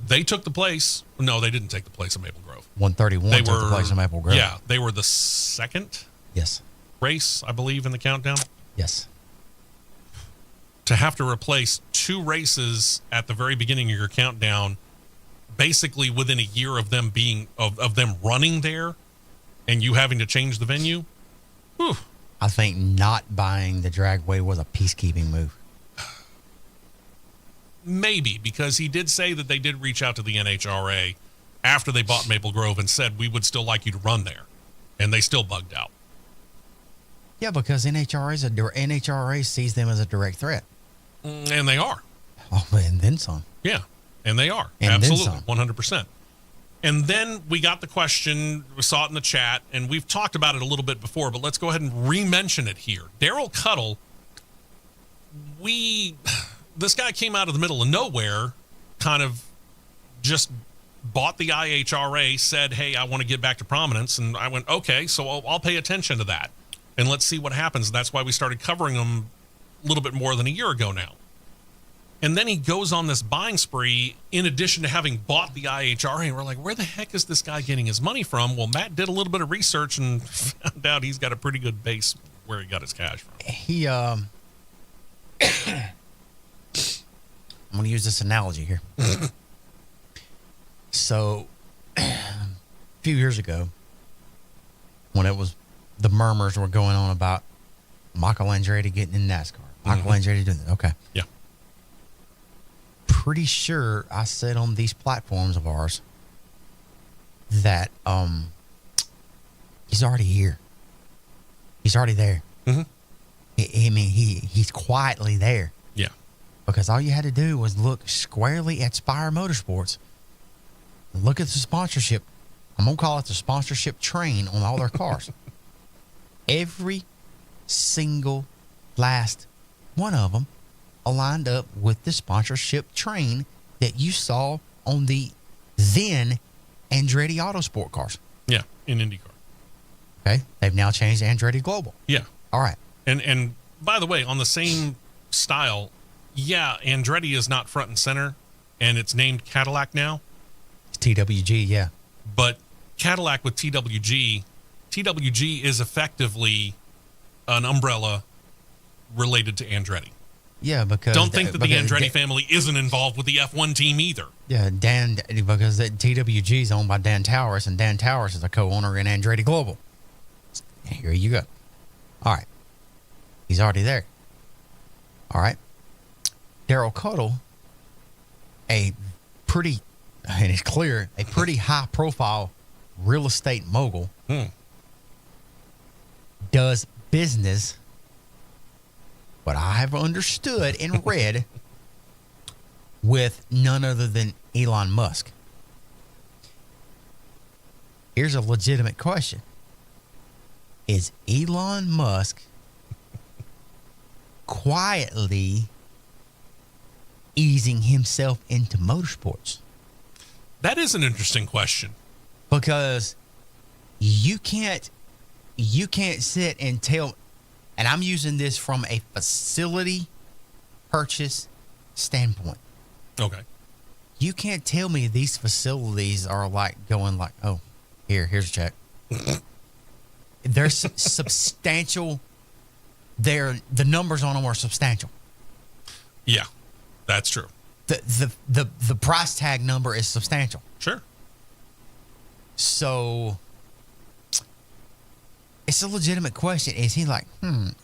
They took the place. No, they didn't take the place of Maple Grove. 131 took the place of Maple Grove. Yeah, they were the second race, I believe, in the countdown. Yes. To have to replace 2 races at the very beginning of your countdown, basically within a year of them being of them running there, and you having to change the venue. Whew. I think not buying the Dragway was a peacekeeping move. Maybe, because he did say that they did reach out to the NHRA after they bought Maple Grove and said, we would still like you to run there. And they still bugged out. Yeah, because NHRA sees them as a direct threat. And they are. Oh, and then some. Yeah, and they are. And absolutely, then some. 100%. And then we got the question, we saw it in the chat, and we've talked about it a little bit before, but let's go ahead and re-mention it here. Daryl Cuddle, this guy came out of the middle of nowhere, kind of just bought the IHRA, said, hey, I want to get back to prominence. And I went, okay, so I'll pay attention to that. And let's see what happens. That's why we started covering them a little bit more than a year ago now. And then he goes on this buying spree in addition to having bought the IHRA. And we're like, where the heck is this guy getting his money from? Well, Matt did a little bit of research and found out he's got a pretty good base where he got his cash from. I'm going to use this analogy here. So, a few years ago, when the murmurs were going on about Michael Andretti getting in NASCAR. Michael Andretti doing that. Okay. Yeah. Pretty sure I said on these platforms of ours that he's already here. He's already there. Mm-hmm. I mean, he's quietly there. Yeah. Because all you had to do was look squarely at Spire Motorsports. Look at the sponsorship. I'm going to call it the sponsorship train on all their cars. Every single last one of them aligned up with the sponsorship train that you saw on the then Andretti Autosport cars. Yeah, in IndyCar. Okay? They've now changed Andretti Global. Yeah. All right. And by the way, on the same style, yeah, Andretti is not front and center, and it's named Cadillac now. It's TWG, yeah. But Cadillac with TWG is effectively an umbrella related to Andretti. Yeah, because... Don't think that the Andretti family isn't involved with the F1 team either. Yeah, because the TWG is owned by Dan Towers, and Dan Towers is a co-owner in Andretti Global. Here you go. All right. He's already there. All right. Daryl Cuddle, and it's clear, a pretty high-profile real estate mogul, does business what I have understood and read with none other than Elon Musk. Here's a legitimate question. Is Elon Musk quietly easing himself into motorsports? That is an interesting question. Because you can't sit and tell, and I'm using this from a facility purchase standpoint. Okay. You can't tell me these facilities are like going like, oh, here's a check. They're substantial. The numbers on them are substantial. Yeah, that's true. The price tag number is substantial. Sure. So it's a legitimate question. Is he like,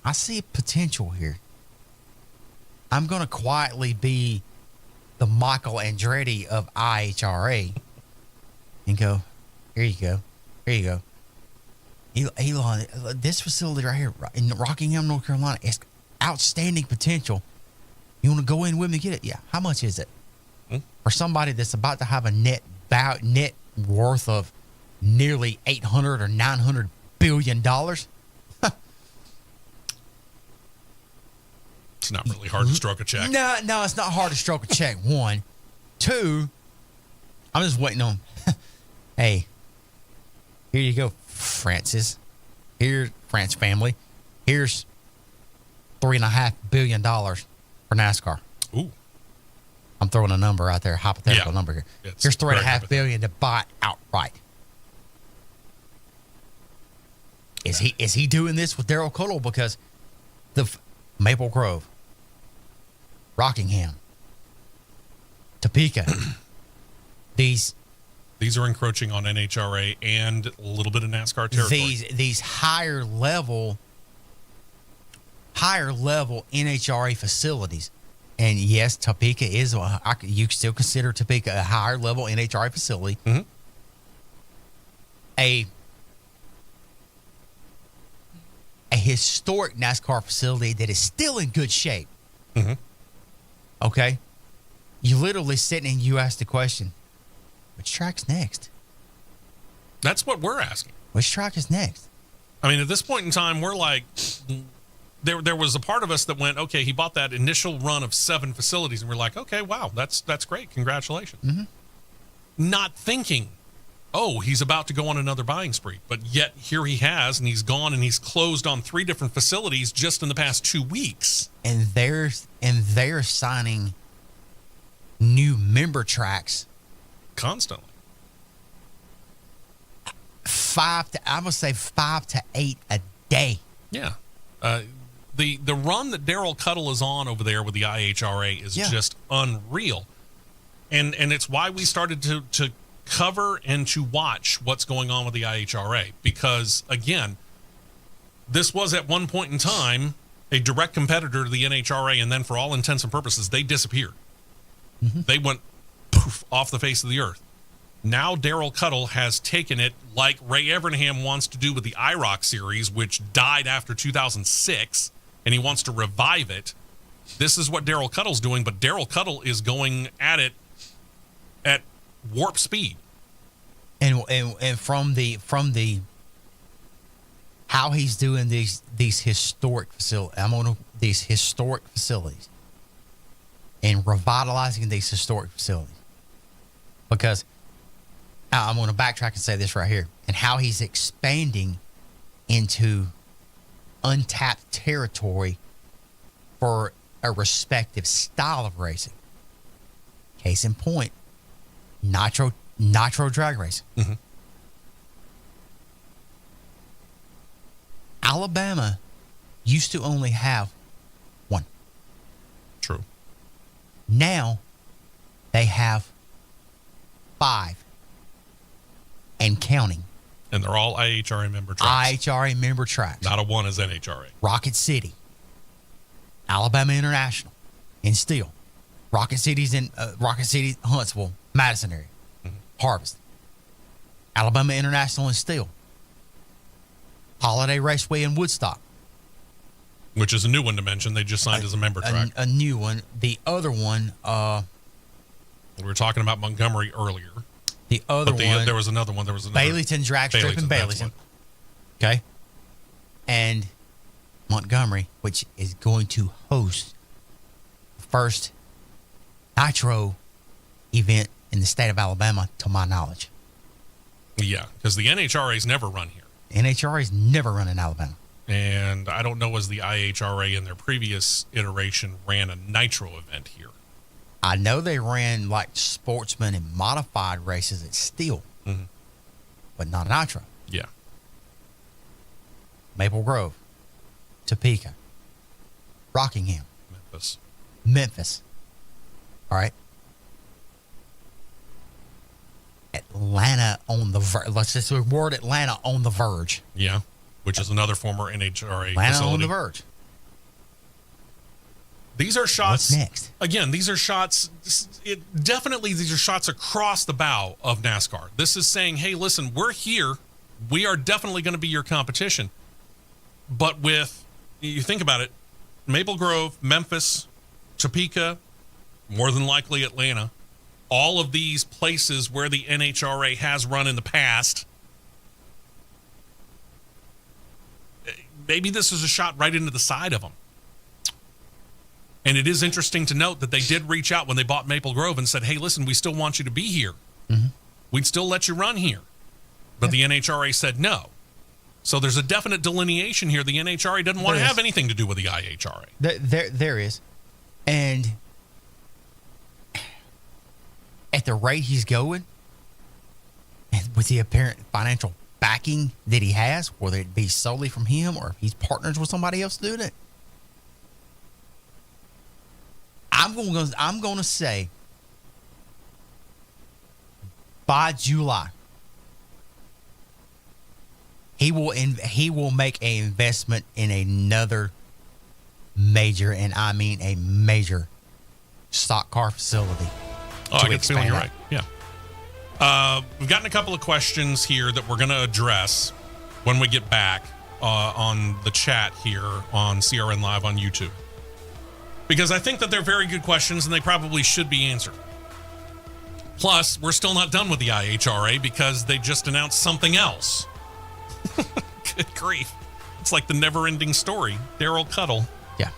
I see potential here. I'm going to quietly be the Michael Andretti of IHRA and go, here you go. Here you go. Elon, this facility right here in Rockingham, North Carolina, is outstanding potential. You want to go in with me and get it? Yeah. How much is it? For somebody that's about to have a net worth of nearly $800 or $900 billion. It's not really hard to stroke a check. No, it's not hard to stroke a check. One. Two, I'm just waiting on, hey, here you go, Francis. Here, France family. Here's $3.5 billion for NASCAR. Ooh. I'm throwing a number out there, hypothetical number here. Here's $3.5 billion to buy it outright. Is he doing this with Darrell Cuttle? Because the Maple Grove, Rockingham, Topeka, these are encroaching on NHRA and a little bit of NASCAR territory. These higher level NHRA facilities. And yes, Topeka is, you still consider Topeka a higher level NHRA facility. Mm-hmm. A historic NASCAR facility that is still in good shape. Mm-hmm. Okay? You literally sitting and you ask the question, which track's next? That's what we're asking. Which track is next? I mean, at this point in time, we're like, there was a part of us that went, okay, he bought that initial run of 7 facilities, and we're like, okay, wow, that's great. Congratulations. Mm-hmm. Not thinking, oh, he's about to go on another buying spree. But yet here he has, and he's gone and he's closed on 3 different facilities just in the past 2 weeks. And they're signing new member tracks Constantly. 5 to 8 a day. Yeah. The run that Darrell Cuttle is on over there with the IHRA is just unreal. And it's why we started to cover and to watch what's going on with the IHRA. Because, again, this was at one point in time a direct competitor to the NHRA, and then for all intents and purposes, they disappeared. Mm-hmm. They went poof off the face of the earth. Now Darrell Cuttle has taken it like Ray Evernham wants to do with the IROC series, which died after 2006, and he wants to revive it. This is what Darrell Cuttle's doing, but Darrell Cuttle is going at it at warp speed. And from the how he's doing these historic facilities and revitalizing these historic facilities. Because I'm going to backtrack and say this right here, and how he's expanding into untapped territory for a respective style of racing. Case in point, nitro drag racing. Mm-hmm. Alabama used to only have one. True. Now they have 5 and counting. And they're all IHRA member tracks. IHRA member tracks. Not a one is NHRA. Rocket City, Alabama International, in Steele. Rocket City's in Huntsville, Madison area, Harvest. Alabama International in Steele. Holiday Raceway in Woodstock. Which is a new one to mention. They just signed as a member track. A new one. The other one, we were talking about Montgomery earlier. The other one. There was another one. There was another. Baileyton Drag Strip in Baileyton. Okay. And Montgomery, which is going to host the first Nitro event in the state of Alabama, to my knowledge. Yeah, because the NHRA's never run here. NHRA's never run in Alabama. And I don't know, was the IHRA in their previous iteration ran a Nitro event here? I know they ran like sportsman and modified races at Steel, but not a Nitro. Yeah. Maple Grove, Topeka, Rockingham, Memphis. All right. Atlanta on the verge. Let's just word Atlanta on the verge. Yeah, which is another former NHRA Atlanta facility. on the verge. These are shots. What's next? Again, these are shots. Definitely, these are shots across the bow of NASCAR. This is saying, hey, listen, we're here. We are definitely going to be your competition. But with, you think about it, Maple Grove, Memphis, Topeka, more than likely Atlanta, all of these places where the NHRA has run in the past, maybe this is a shot right into the side of them. And it is interesting to note that they did reach out when they bought Maple Grove and said, hey, listen, we still want you to be here. We'd still let you run here. But the NHRA said no. So there's a definite delineation here. The NHRA doesn't want to have anything to do with the IHRA. There is. And at the rate he's going, and with the apparent financial backing that he has, whether it be solely from him or if he's partners with somebody else doing it, I'm going to say by July he will make an investment in another major, and I mean a major, stock car facility. Oh, I get the feeling you're right. Yeah. We've gotten a couple of questions here that we're going to address when we get back on the chat here on CRN Live on YouTube. Because I think that they're very good questions and they probably should be answered. Plus, we're still not done with the IHRA because they just announced something else. Good grief. It's like the never-ending story. Daryl Cuddle. Yeah.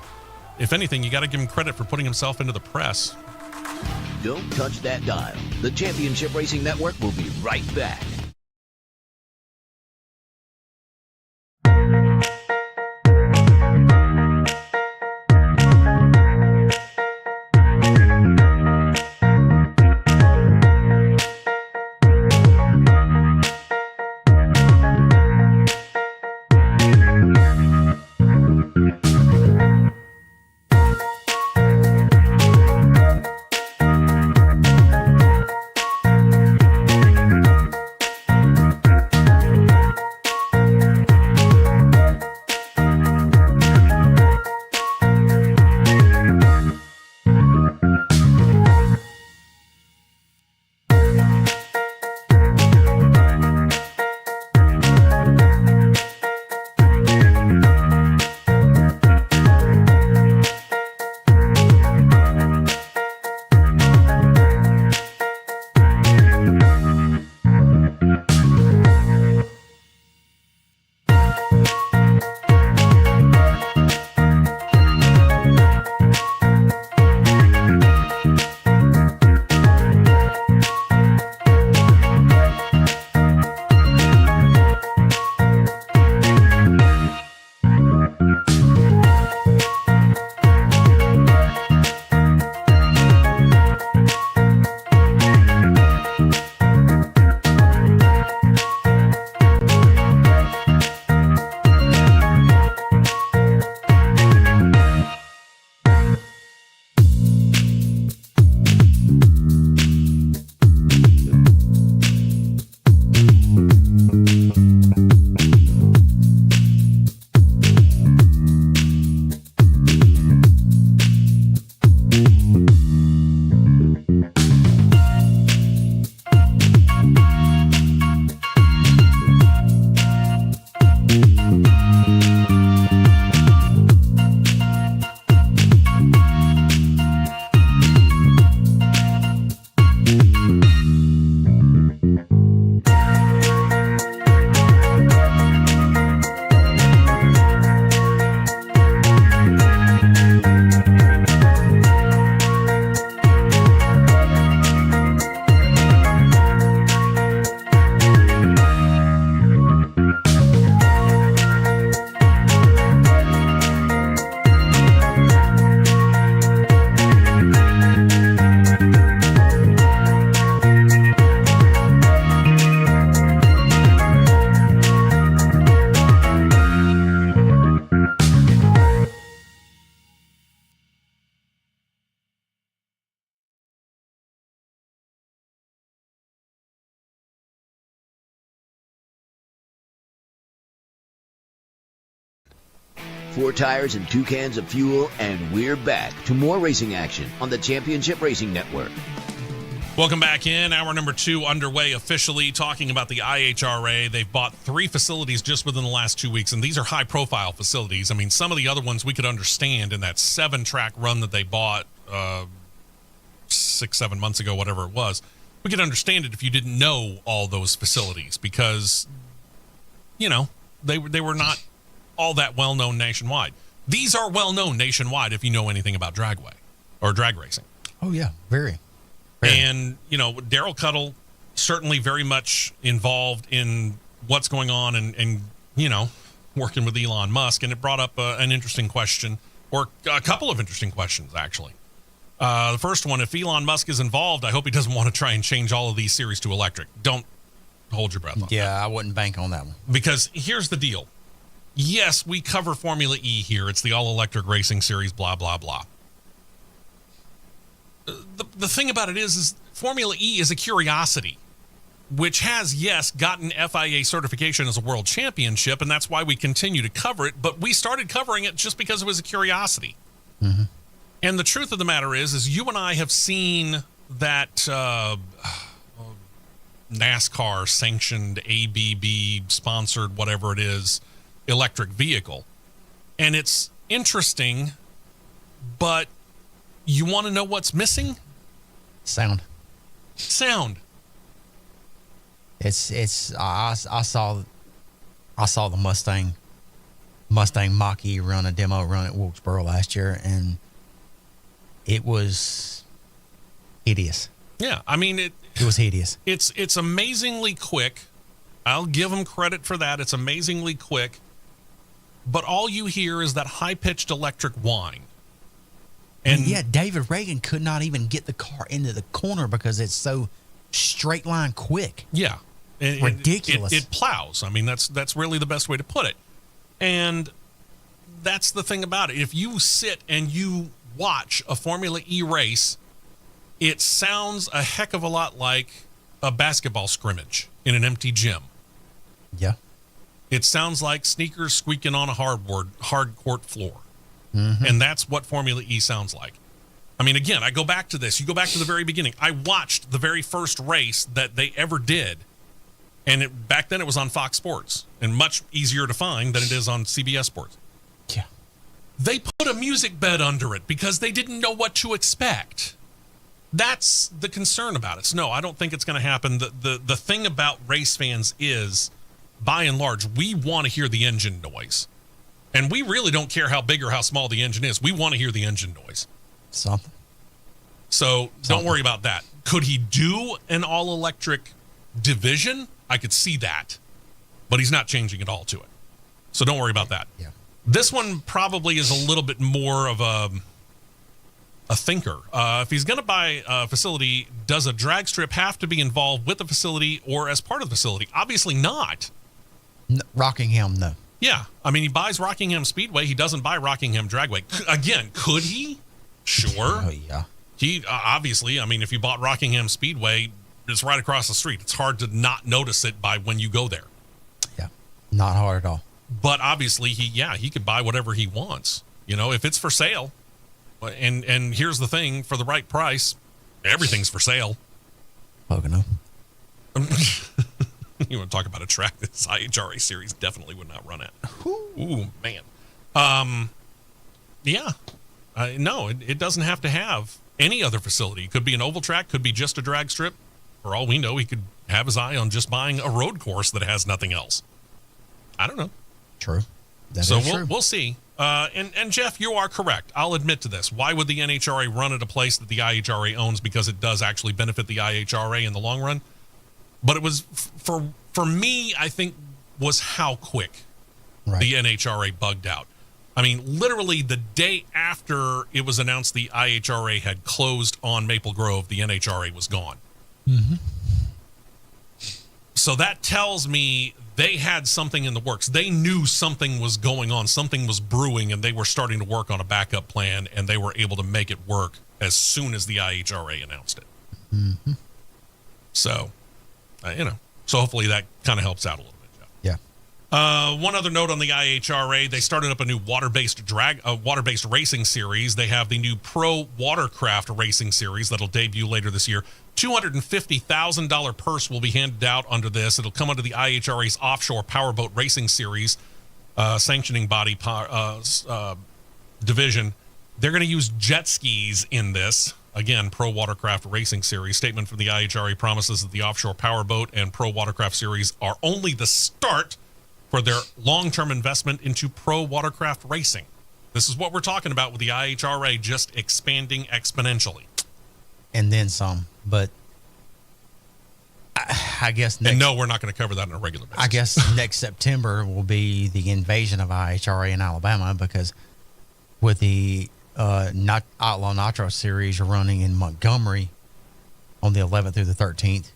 If anything, you got to give him credit for putting himself into the press. Don't touch that dial. The Championship Racing Network will be right back. 4 tires and 2 cans of fuel, and we're back to more racing action on the Championship Racing Network. Welcome back in. Hour number 2 underway officially, talking about the IHRA. They've bought 3 facilities just within the last 2 weeks, and these are high-profile facilities. I mean, some of the other ones we could understand in that 7-track run that they bought 6-7 months ago, whatever it was. We could understand it if you didn't know all those facilities because, you know, they were not all that well-known nationwide. These are well-known nationwide if you know anything about dragway or drag racing. Oh, yeah, very. And, you know, Daryl Cuttle certainly very much involved in what's going on and you know, working with Elon Musk. And it brought up an interesting question, or a couple of interesting questions, actually. The first one, if Elon Musk is involved, I hope he doesn't want to try and change all of these series to electric. Don't hold your breath on that. Yeah, I wouldn't bank on that one. Because here's the deal. Yes, we cover Formula E here. It's the all-electric racing series, blah, blah, blah. The thing about it is Formula E is a curiosity, which has, yes, gotten FIA certification as a world championship, and that's why we continue to cover it, but we started covering it just because it was a curiosity. Mm-hmm. And the truth of the matter is you and I have seen that NASCAR sanctioned, ABB sponsored, whatever it is, electric vehicle. And it's interesting, but you want to know what's missing? Sound. It's I saw the Mustang Mach-E run a demo run at Wilkesboro last year, and it was hideous. Yeah, I mean it was hideous. It's amazingly quick. I'll give them credit for that. It's amazingly quick. But all you hear is that high-pitched electric whine. And yeah, David Reagan could not even get the car into the corner because it's so straight line quick. Yeah. Ridiculous. It plows. I mean, that's really the best way to put it. And that's the thing about it. If you sit and you watch a Formula E race, it sounds a heck of a lot like a basketball scrimmage in an empty gym. Yeah. It sounds like sneakers squeaking on a hard court floor. Mm-hmm. And that's what Formula E sounds like. I mean, again, I go back to this. You go back to the very beginning. I watched the very first race that they ever did. And back then it was on Fox Sports and much easier to find than it is on CBS Sports. Yeah. They put a music bed under it because they didn't know what to expect. That's the concern about it. So, no, I don't think it's going to happen. The thing about race fans is, by and large, we want to hear the engine noise. And we really don't care how big or how small the engine is. We want to hear the engine noise. Something. So don't worry about that. Could he do an all-electric division? I could see that. But he's not changing at all to it. So don't worry about that. Yeah. This one probably is a little bit more of a thinker. If he's going to buy a facility, does a drag strip have to be involved with the facility or as part of the facility? Obviously not. No, Rockingham, no. Yeah. I mean, he buys Rockingham Speedway. He doesn't buy Rockingham Dragway. Again, could he? Sure. Oh, yeah. He obviously, I mean, if you bought Rockingham Speedway, it's right across the street. It's hard to not notice it by when you go there. Yeah. Not hard at all. But obviously, he could buy whatever he wants. You know, if it's for sale. And here's the thing, for the right price, everything's for sale. Pocono. You want to talk about a track that this IHRA series definitely would not run at. Ooh, man. Yeah. No, it doesn't have to have any other facility. It could be an oval track, could be just a drag strip. For all we know, he could have his eye on just buying a road course that has nothing else. I don't know. True. We'll see. And Jeff, you are correct. I'll admit to this. Why would the NHRA run at a place that the IHRA owns? Because it does actually benefit the IHRA in the long run. But it was, for me, I think, was how quick the NHRA bugged out. I mean, literally the day after it was announced the IHRA had closed on Maple Grove, the NHRA was gone. Mm-hmm. So that tells me they had something in the works. They knew something was going on, something was brewing, and they were starting to work on a backup plan, and they were able to make it work as soon as the IHRA announced it. Mm-hmm. So, so hopefully that kind of helps out a little bit, Jeff. Yeah. One other note on the IHRA, they started up a new water-based racing series. They have the new Pro Watercraft Racing Series that'll debut later this year. $250,000 purse will be handed out under this. It'll come under the IHRA's Offshore Powerboat Racing Series sanctioning body division. They're going to use jet skis in this. Again, Pro Watercraft Racing Series. Statement from the IHRA promises that the Offshore Powerboat and Pro Watercraft Series are only the start for their long-term investment into pro watercraft racing. This is what we're talking about with the IHRA just expanding exponentially. And then some, but I guess next... And no, we're not going to cover that on a regular basis. I guess next September will be the invasion of IHRA in Alabama, because with the Outlaw Nitro Series running in Montgomery on the 11th through the 13th,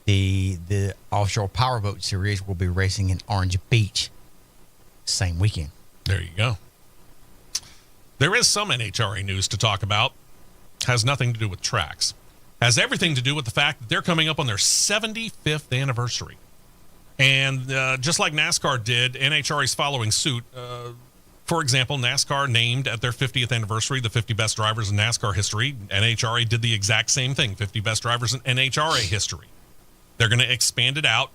the Offshore Powerboat Series will be racing in Orange Beach same weekend. There you go. There is some NHRA news to talk about. Has nothing to do with tracks. Has everything to do with the fact that they're coming up on their 75th anniversary. And just like NASCAR did, NHRA is following suit. For example, NASCAR named at their 50th anniversary the 50 best drivers in NASCAR history. NHRA did the exact same thing, 50 best drivers in NHRA history. They're going to expand it out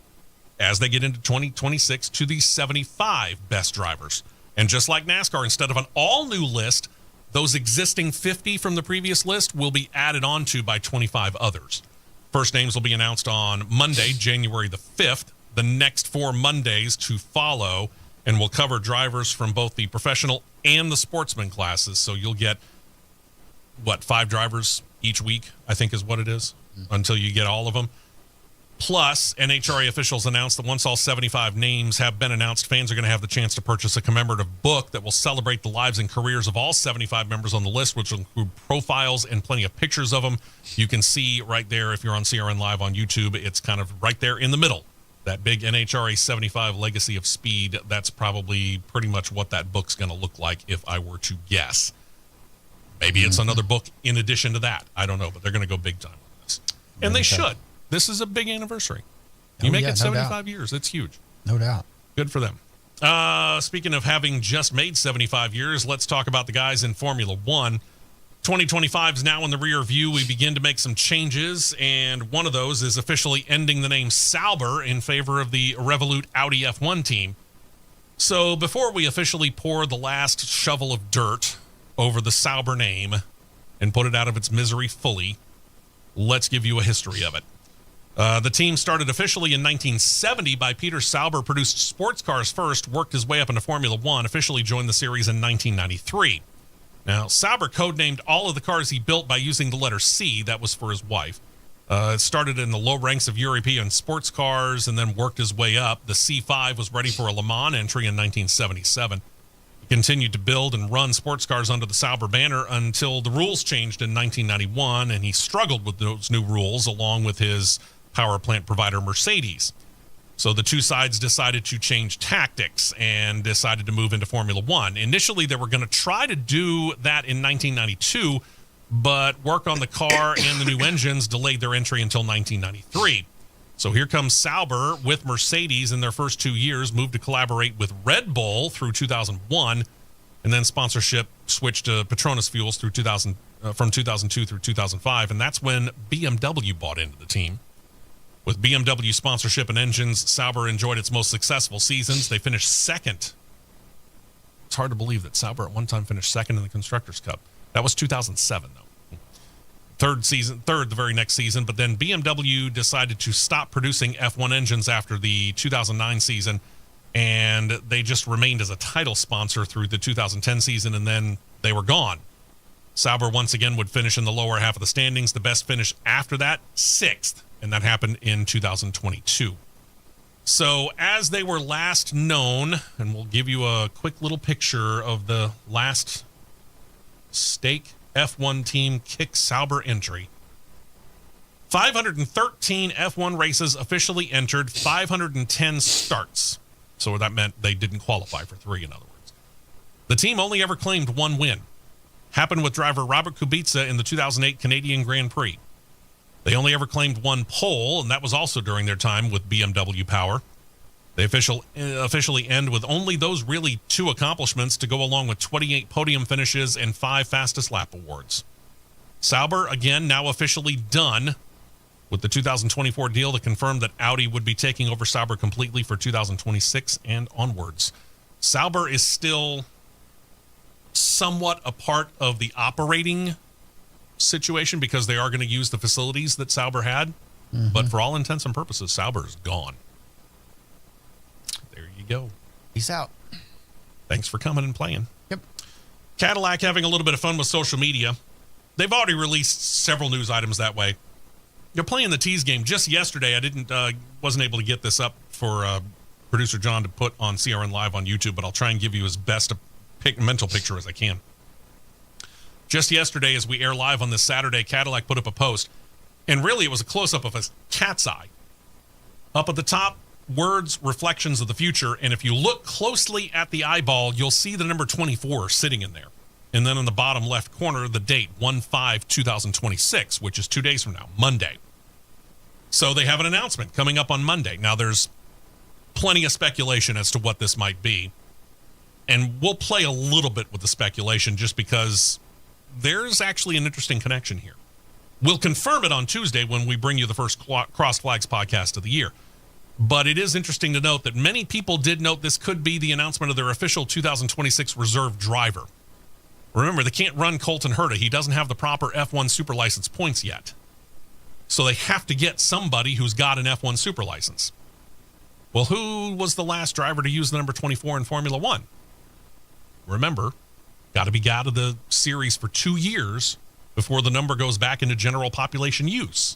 as they get into 2026 to the 75 best drivers. And just like NASCAR, instead of an all-new list, those existing 50 from the previous list will be added on to by 25 others. First names will be announced on Monday, January the 5th. The next 4 Mondays to follow, and we'll cover drivers from both the professional and the sportsman classes. So you'll get, 5 drivers each week, I think is what it is, until you get all of them. Plus, NHRA officials announced that once all 75 names have been announced, fans are going to have the chance to purchase a commemorative book that will celebrate the lives and careers of all 75 members on the list, which will include profiles and plenty of pictures of them. You can see right there, if you're on CRN Live on YouTube, it's kind of right there in the middle. That big NHRA 75 Legacy of Speed, that's probably pretty much what that book's going to look like if I were to guess. Maybe it's another book in addition to that. I don't know, but they're going to go big time on this. And they should. This is a big anniversary. You make it 75 years. It's huge. No doubt. Good for them. Speaking of having just made 75 years, let's talk about the guys in Formula One. 2025 is now in the rear view. We begin to make some changes, and one of those is officially ending the name Sauber in favor of the Revolut Audi F1 team. So before we officially pour the last shovel of dirt over the Sauber name and put it out of its misery fully, let's give you a history of it. The team started officially in 1970 by Peter Sauber, produced sports cars first, worked his way up into Formula One, officially joined the series in 1993. Now, Sauber codenamed all of the cars he built by using the letter C. That was for his wife. It started in the low ranks of European sports cars and then worked his way up. The C5 was ready for a Le Mans entry in 1977. He continued to build and run sports cars under the Sauber banner until the rules changed in 1991, and he struggled with those new rules along with his power plant provider Mercedes. So the two sides decided to change tactics and decided to move into Formula One. Initially, they were going to try to do that in 1992, but work on the car and the new engines delayed their entry until 1993. So here comes Sauber with Mercedes in their first 2 years, moved to collaborate with Red Bull through 2001, and then sponsorship switched to Petronas Fuels through from 2002 through 2005, and that's when BMW bought into the team. With BMW sponsorship and engines, Sauber enjoyed its most successful seasons. They finished second. It's hard to believe that Sauber at one time finished second in the Constructors' Cup. That was 2007, though. Third the very next season, but then BMW decided to stop producing F1 engines after the 2009 season, and they just remained as a title sponsor through the 2010 season, and then they were gone. Sauber once again would finish in the lower half of the standings. The best finish after that, 6th. And that happened in 2022. So as they were last known, and we'll give you a quick little picture of the last stake F1 team kick Sauber entry. 513 F1 races officially entered, 510 starts. So that meant they didn't qualify for 3, in other words. The team only ever claimed 1 win. Happened with driver Robert Kubica in the 2008 Canadian Grand Prix. They only ever claimed 1 pole, and that was also during their time with BMW Power. They officially end with only those really 2 accomplishments to go along with 28 podium finishes and 5 fastest lap awards. Sauber, again, now officially done with the 2024 deal that confirmed that Audi would be taking over Sauber completely for 2026 and onwards. Sauber is still somewhat a part of the operating situation because they are going to use the facilities that Sauber had. Mm-hmm. But for all intents and purposes, Sauber is gone. There you go. Peace out. Thanks for coming and playing. Yep. Cadillac having a little bit of fun with social media. They've already released several news items that way. You're playing the tease game. Just yesterday, I wasn't able to get this up for producer John to put on CRN Live on YouTube, but I'll try and give you as best a mental picture as I can. Just yesterday, as we air live on this Saturday, Cadillac put up a post, and really it was a close-up of a cat's eye. Up at the top, words, reflections of the future, and if you look closely at the eyeball, you'll see the number 24 sitting in there. And then in the bottom left corner, the date, 1/5/2026, which is 2 days from now, Monday. So they have an announcement coming up on Monday. Now, there's plenty of speculation as to what this might be. And we'll play a little bit with the speculation just because there's actually an interesting connection here. We'll confirm it on Tuesday when we bring you the first Cross Flags podcast of the year. But it is interesting to note that many people did note this could be the announcement of their official 2026 reserve driver. Remember, they can't run Colton Herta. He doesn't have the proper F1 Super License points yet. So they have to get somebody who's got an F1 Super License. Well, who was the last driver to use the number 24 in Formula One? Remember, got to be out of the series for 2 years before the number goes back into general population use.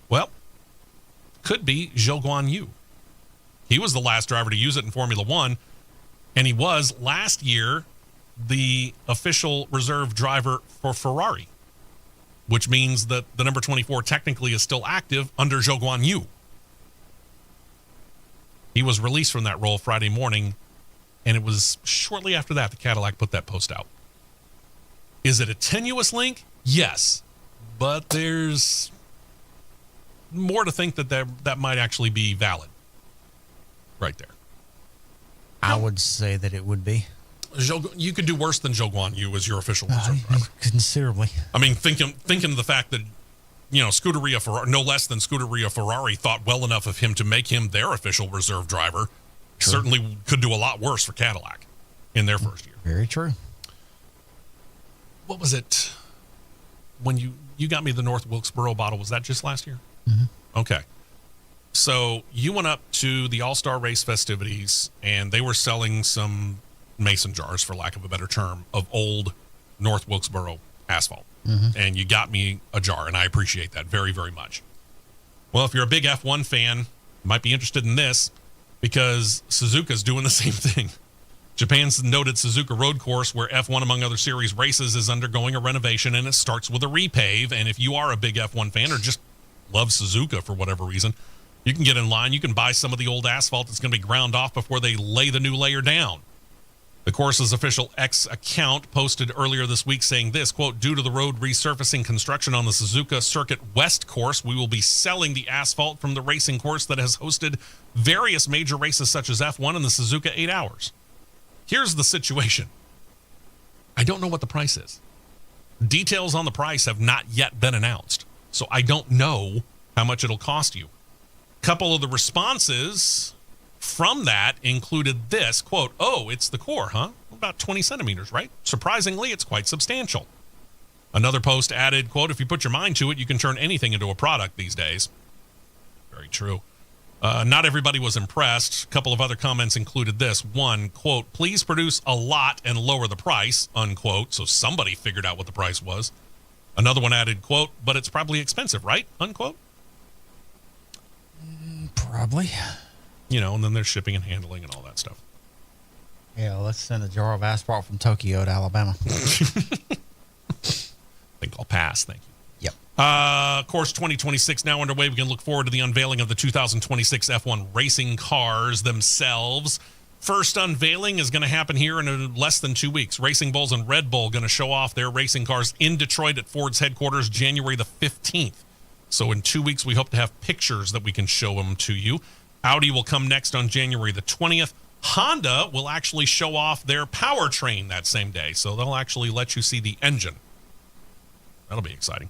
Well, could be Zhou Guanyu. He was the last driver to use it in Formula One, and he was last year the official reserve driver for Ferrari, which means that the number 24 technically is still active under Zhou Guanyu. He was released from that role Friday morning, and it was shortly after that Cadillac put that post out. Is it a tenuous link? Yes, but there's more to think that might actually be valid right there. I would say that it would be. You could do worse than Zhou Guanyu as your official reserve driver. Considerably. I mean, thinking of the fact that, Scuderia Ferrari, no less than Scuderia Ferrari, thought well enough of him to make him their official reserve driver. True. Certainly could do a lot worse for Cadillac in their first year. Very true. What was it when you got me the North Wilkesboro bottle? Was that just last year? Mm-hmm. Okay. So you went up to the All-Star Race festivities, and they were selling some mason jars, for lack of a better term, of old North Wilkesboro asphalt. Mm-hmm. And you got me a jar, and I appreciate that very, very much. Well, if you're a big F1 fan, you might be interested in this because Suzuka's doing the same thing. Japan's noted Suzuka road course, where F1, among other series races, is undergoing a renovation, and it starts with a repave. And if you are a big F1 fan or just love Suzuka for whatever reason, you can get in line. You can buy some of the old asphalt that's going to be ground off before they lay the new layer down. The course's official X account posted earlier this week saying this, quote, due to the road resurfacing construction on the Suzuka Circuit West course, we will be selling the asphalt from the racing course that has hosted various major races such as F1 and the Suzuka 8 Hours. Here's the situation. I don't know what the price is. Details on the price have not yet been announced, so I don't know how much it'll cost you. A couple of the responses from that included this, quote, oh, it's the core, huh? About 20 centimeters, right? Surprisingly, it's quite substantial. Another post added, quote, if you put your mind to it, you can turn anything into a product these days. Very true. Not everybody was impressed. A couple of other comments included this. One, quote, please produce a lot and lower the price, unquote. So somebody figured out what the price was. Another one added, quote, but it's probably expensive, right? Unquote. Probably. And then there's shipping and handling and all that stuff. Yeah, let's send a jar of asphalt from Tokyo to Alabama. I think I'll pass. Thank you. Yep. Course 2026 now underway. We can look forward to the unveiling of the 2026 F1 racing cars themselves. First unveiling is going to happen here in less than 2 weeks. Racing Bulls and Red Bull going to show off their racing cars in Detroit at Ford's headquarters January the 15th. So in 2 weeks, we hope to have pictures that we can show them to you. Audi will come next on January the 20th. Honda will actually show off their powertrain that same day, so they'll actually let you see the engine. That'll be exciting.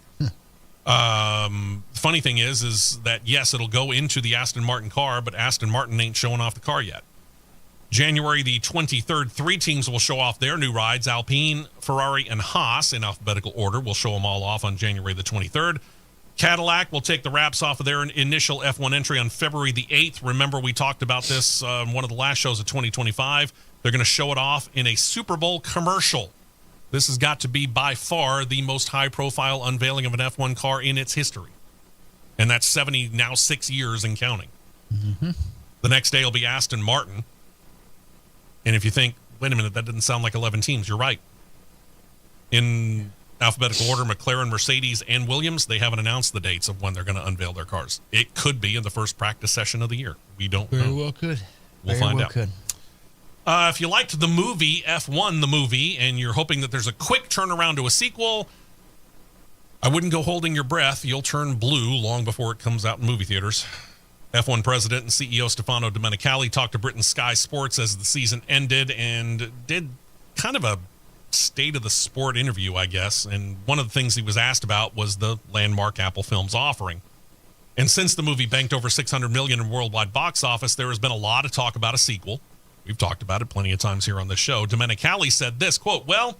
Funny thing is that, yes, it'll go into the Aston Martin car, but Aston Martin ain't showing off the car yet. January the 23rd, 3 teams will show off their new rides. Alpine, Ferrari, and Haas, in alphabetical order, will show them all off on January the 23rd. Cadillac will take the wraps off of their initial F1 entry on February the 8th. Remember, we talked about this on one of the last shows of 2025. They're going to show it off in a Super Bowl commercial. This has got to be by far the most high-profile unveiling of an F1 car in its history. And that's 6 years and counting. Mm-hmm. The next day will be Aston Martin. And if you think, wait a minute, that doesn't sound like 11 teams, you're right. In alphabetical order, McLaren, Mercedes, and Williams, they haven't announced the dates of when they're going to unveil their cars. It could be in the first practice session of the year. We don't know. Very well could. We'll find out. If you liked the movie, F1 the movie, and you're hoping that there's a quick turnaround to a sequel, I wouldn't go holding your breath. You'll turn blue long before it comes out in movie theaters. F1 president and CEO Stefano Domenicali talked to Britain's Sky Sports as the season ended and did kind of a state of the sport interview, I guess. And one of the things he was asked about was the landmark Apple Films offering. And since the movie banked over $600 million in worldwide box office, there has been a lot of talk about a sequel. We've talked about it plenty of times here on this show. Domenicali said this, quote, "Well,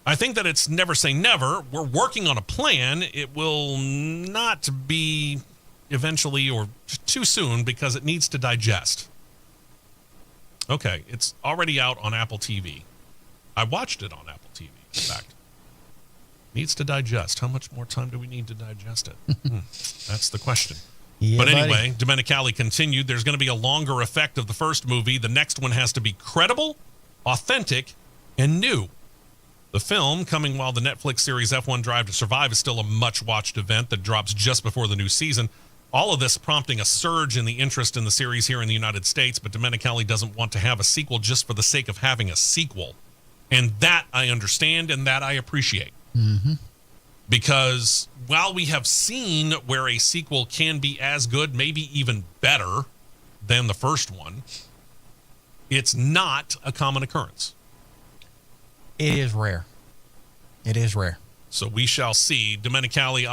I think that it's never say never. We're working on a plan. It will not be eventually or too soon because it needs to digest." Okay, it's already out on Apple TV. I watched it on Apple TV, in fact. Needs to digest. How much more time do we need to digest it? That's the question. Yeah, but anyway, Domenicali continued, there's going to be a longer effect of the first movie. The next one has to be credible, authentic, and new. The film, coming while the Netflix series F1 Drive to Survive is still a much-watched event that drops just before the new season. All of this prompting a surge in the interest in the series here in the United States, but Domenicali doesn't want to have a sequel just for the sake of having a sequel. And that I understand and that I appreciate. Mm-hmm. Because while we have seen where a sequel can be as good, maybe even better than the first one, it's not a common occurrence. It is rare. It is rare. So we shall see. Domenicali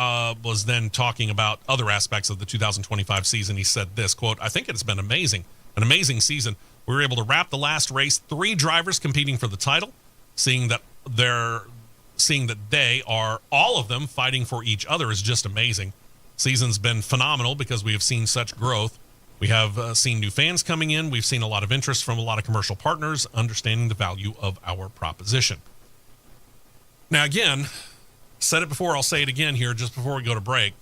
was then talking about other aspects of the 2025 season. He said this, quote, "I think it's been amazing, an amazing season. We were able to wrap the last race, 3 drivers competing for the title, seeing that they are, all of them, fighting for each other is just amazing. Season's been phenomenal because we have seen such growth. We have seen new fans coming in. We've seen a lot of interest from a lot of commercial partners, understanding the value of our proposition." Now, again, said it before, I'll say it again here just before we go to break.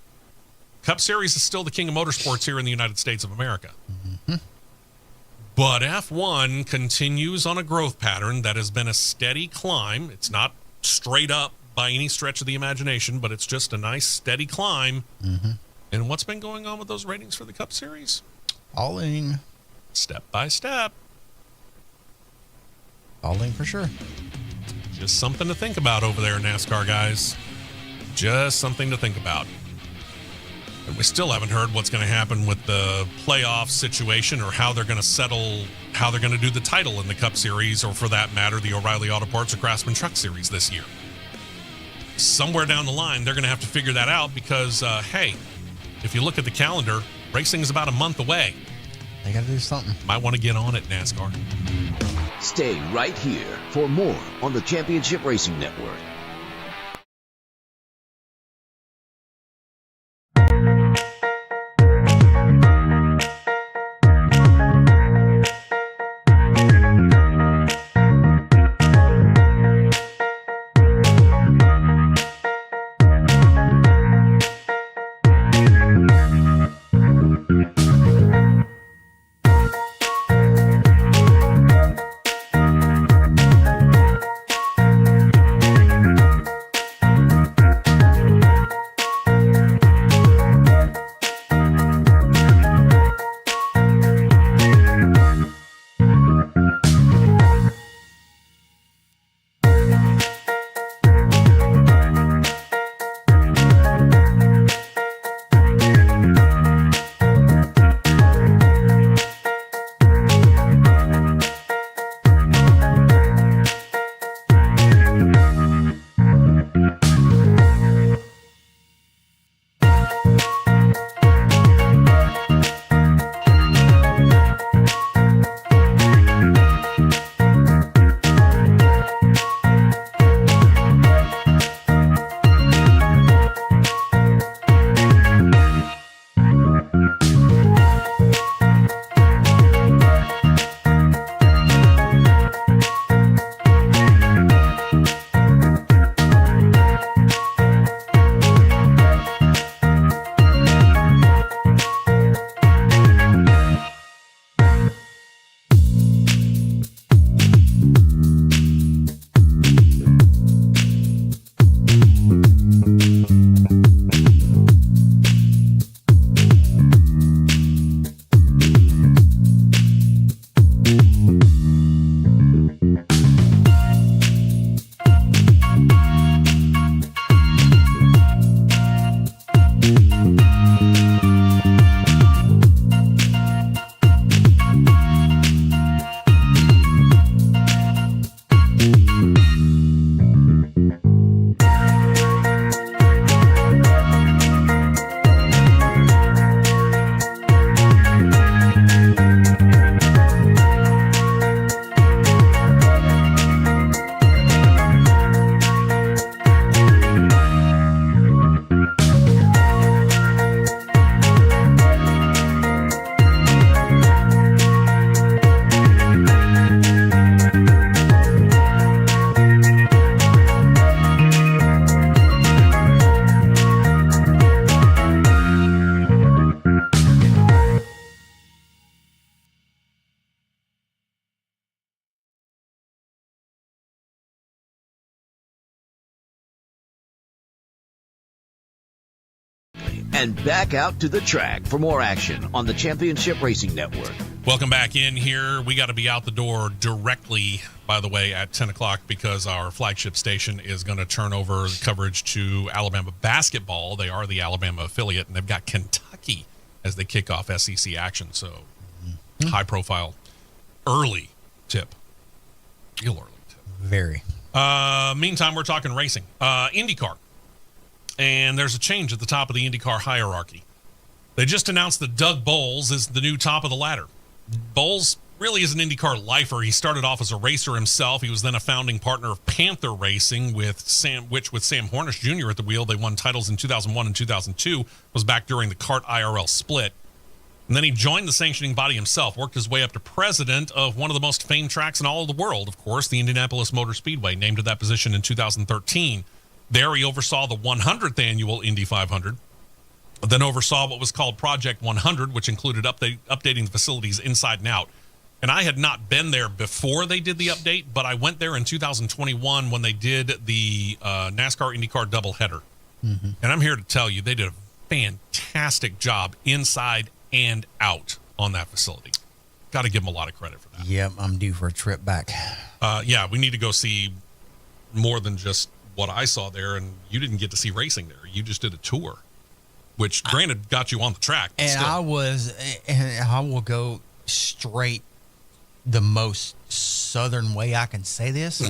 Cup Series is still the king of motorsports here in the United States of America. Mm-hmm. But F1 continues on a growth pattern that has been a steady climb. It's not straight up by any stretch of the imagination, but it's just a nice steady climb. Mm-hmm. And what's been going on with those ratings for the Cup Series? Falling. Step by step. Falling for sure. Just something to think about over there, NASCAR guys. Just something to think about. And we still haven't heard what's going to happen with the playoff situation or how they're going to settle, how they're going to do the title in the Cup Series, or for that matter, the O'Reilly Auto Parts or Craftsman Truck Series this year. Somewhere down the line, they're going to have to figure that out because, hey, if you look at the calendar, racing is about a month away. They got to do something. Might want to get on it, NASCAR. Stay right here for more on the Championship Racing Network. away and back out to the track for more action on the Championship Racing Network. Welcome back in here. We got to be out the door directly, by the way, at 10 o'clock because our flagship station is going to turn over coverage to Alabama basketball. They are the Alabama affiliate, and they've got Kentucky as they kick off SEC action. So high-profile early tip. Real early tip. Very. Meantime, we're talking racing. Indycar. And there's a change at the top of the IndyCar hierarchy. They just announced that Doug Bowles is the new top of the ladder. Bowles really is an IndyCar lifer. He started off as a racer himself. He was then a founding partner of Panther Racing, with Sam Hornish Jr. at the wheel. They won titles in 2001 and 2002. Was back during the CART IRL split. And then he joined the sanctioning body himself, worked his way up to president of one of the most famed tracks in all of the world, of course, the Indianapolis Motor Speedway, named to that position in 2013. There he oversaw the 100th annual Indy 500. Then oversaw what was called Project 100, which included updating the facilities inside and out. And I had not been there before they did the update, but I went there in 2021 when they did the NASCAR IndyCar doubleheader. Mm-hmm. And I'm here to tell you, they did a fantastic job inside and out on that facility. Got to give them a lot of credit for that. Yep, I'm due for a trip back. Yeah, we need to go see more than just what I saw there, and you didn't get to see racing there. You just did a tour, which granted got you on the track. And I will go straight the most southern way I can say this.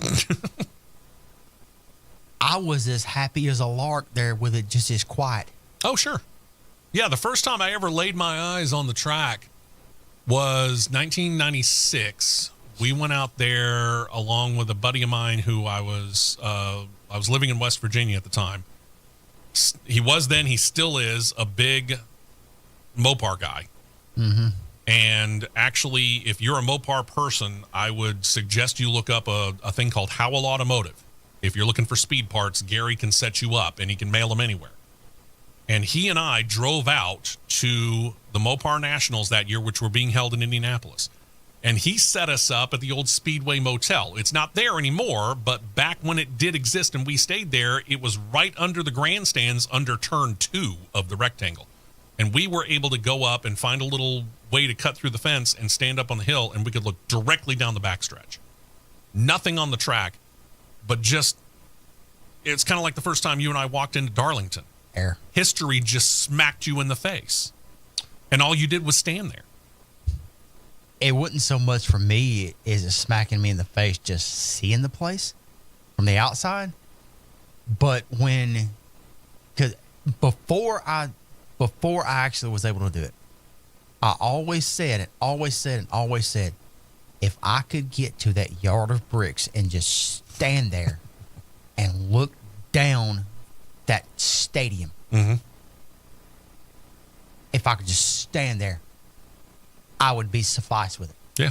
I was as happy as a lark there with it just as quiet. Oh, sure. Yeah, the first time I ever laid my eyes on the track was 1996. We went out there along with a buddy of mine who I was living in West Virginia at the time. He still is a big Mopar guy. Mm-hmm. And actually, if you're a Mopar person, I would suggest you look up a thing called Howell Automotive. If you're looking for speed parts, Gary can set you up, and he can mail them anywhere. And he and I drove out to the Mopar Nationals that year, which were being held in Indianapolis. And he set us up at the old Speedway Motel. It's not there anymore, but back when it did exist and we stayed there, it was right under the grandstands under turn 2 of the rectangle. And we were able to go up and find a little way to cut through the fence and stand up on the hill, and we could look directly down the backstretch. Nothing on the track, but just, it's kind of like the first time you and I walked into Darlington. Air. History just smacked you in the face. And all you did was stand there. It wasn't so much for me as it smacking me in the face just seeing the place from the outside. But because before I actually was able to do it, I always said, if I could get to that yard of bricks and just stand there and look down that stadium, mm-hmm. If I could just stand there, I would be suffice with it. Yeah.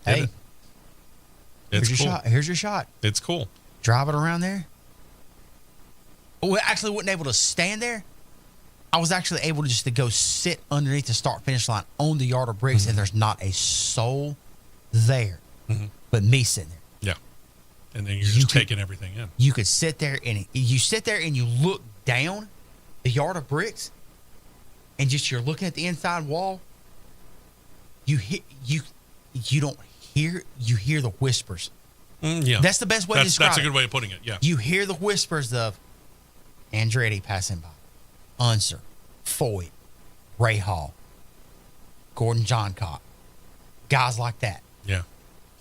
Hey, it's here's your cool. shot. Here's your shot. It's cool. Drive it around there. We actually wasn't able to stand there. I was actually able to just go sit underneath the start-finish line on the yard of bricks, mm-hmm. and there's not a soul there, mm-hmm. but me sitting there. Yeah. And then you're just taking everything in. You could sit there and you look down the yard of bricks, and just you're looking at the inside wall. You hear the whispers. Yeah, that's the best way to describe it. That's a good way of putting it. Yeah, you hear the whispers of Andretti passing by, Unser, Foyt, Ray Hall, Gordon Johncock, guys like that. Yeah,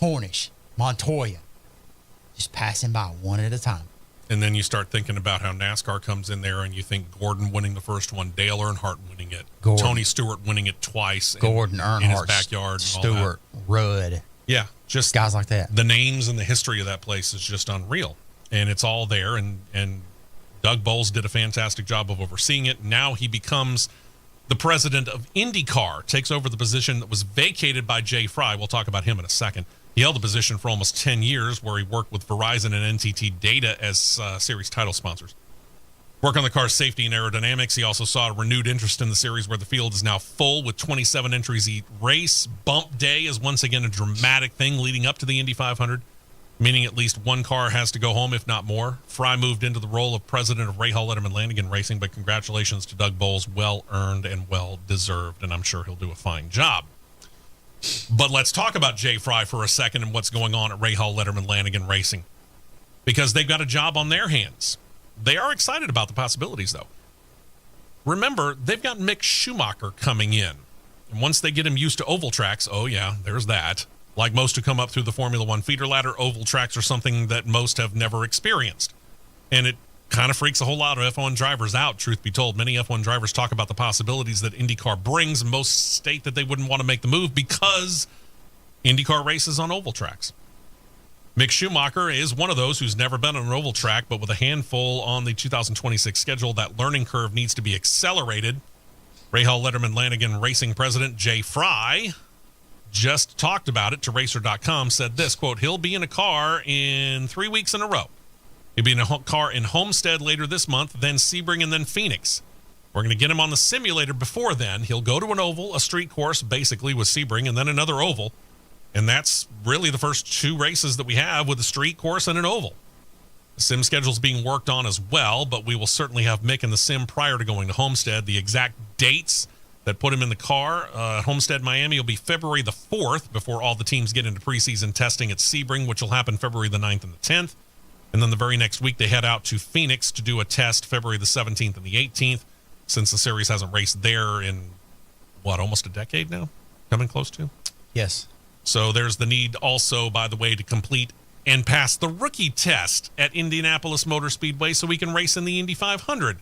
Hornish, Montoya, just passing by one at a time. And then you start thinking about how NASCAR comes in there, and you think Gordon winning the first one, Dale Earnhardt winning it, Tony Stewart winning it twice, Gordon Earnhardt in his backyard, Stewart, Rudd, yeah, just guys like that. The names and the history of that place is just unreal, and it's all there. And Doug Bowles did a fantastic job of overseeing it. Now he becomes the president of IndyCar, takes over the position that was vacated by Jay Fry. We'll talk about him in a second. He held the position for almost 10 years, where he worked with Verizon and NTT Data as series title sponsors. Work on the car's safety and aerodynamics. He also saw a renewed interest in the series, where the field is now full with 27 entries each race. Bump day is once again a dramatic thing leading up to the Indy 500. meaning at least one car has to go home, if not more. Fry moved into the role of president of Rahal Letterman Lanigan Racing, but congratulations to Doug Bowles. Well earned and well deserved, and I'm sure he'll do a fine job. But let's talk about Jay Fry for a second and what's going on at Rahal Letterman Lanigan Racing, because they've got a job on their hands. They are excited about the possibilities, though. Remember, they've got Mick Schumacher coming in. And once they get him used to oval tracks, oh yeah, there's that. Like most who come up through the Formula One feeder ladder, oval tracks are something that most have never experienced. And it kind of freaks a whole lot of F1 drivers out, truth be told. Many F1 drivers talk about the possibilities that IndyCar brings. Most state that they wouldn't want to make the move because IndyCar races on oval tracks. Mick Schumacher is one of those who's never been on an oval track, but with a handful on the 2026 schedule, that learning curve needs to be accelerated. Rahal Letterman Lanigan Racing President Jay Fry just talked about it to Racer.com, said this, quote, he'll be in a car in 3 weeks in a row. He'll be in a car in Homestead later this month, then Sebring, and then Phoenix. We're going to get him on the simulator before then. He'll go to an oval, a street course, basically with Sebring, and then another oval. And that's really the first 2 races that we have with a street course and an oval. The sim schedule is being worked on as well, but we will certainly have Mick in the sim prior to going to Homestead. The exact dates that put him in the car, Homestead, Miami, will be February the 4th before all the teams get into preseason testing at Sebring, which will happen February the 9th and the 10th. And then the very next week, they head out to Phoenix to do a test February the 17th and the 18th, since the series hasn't raced there in, almost a decade now? Coming close to? Yes. So there's the need also, by the way, to complete and pass the rookie test at Indianapolis Motor Speedway so we can race in the Indy 500,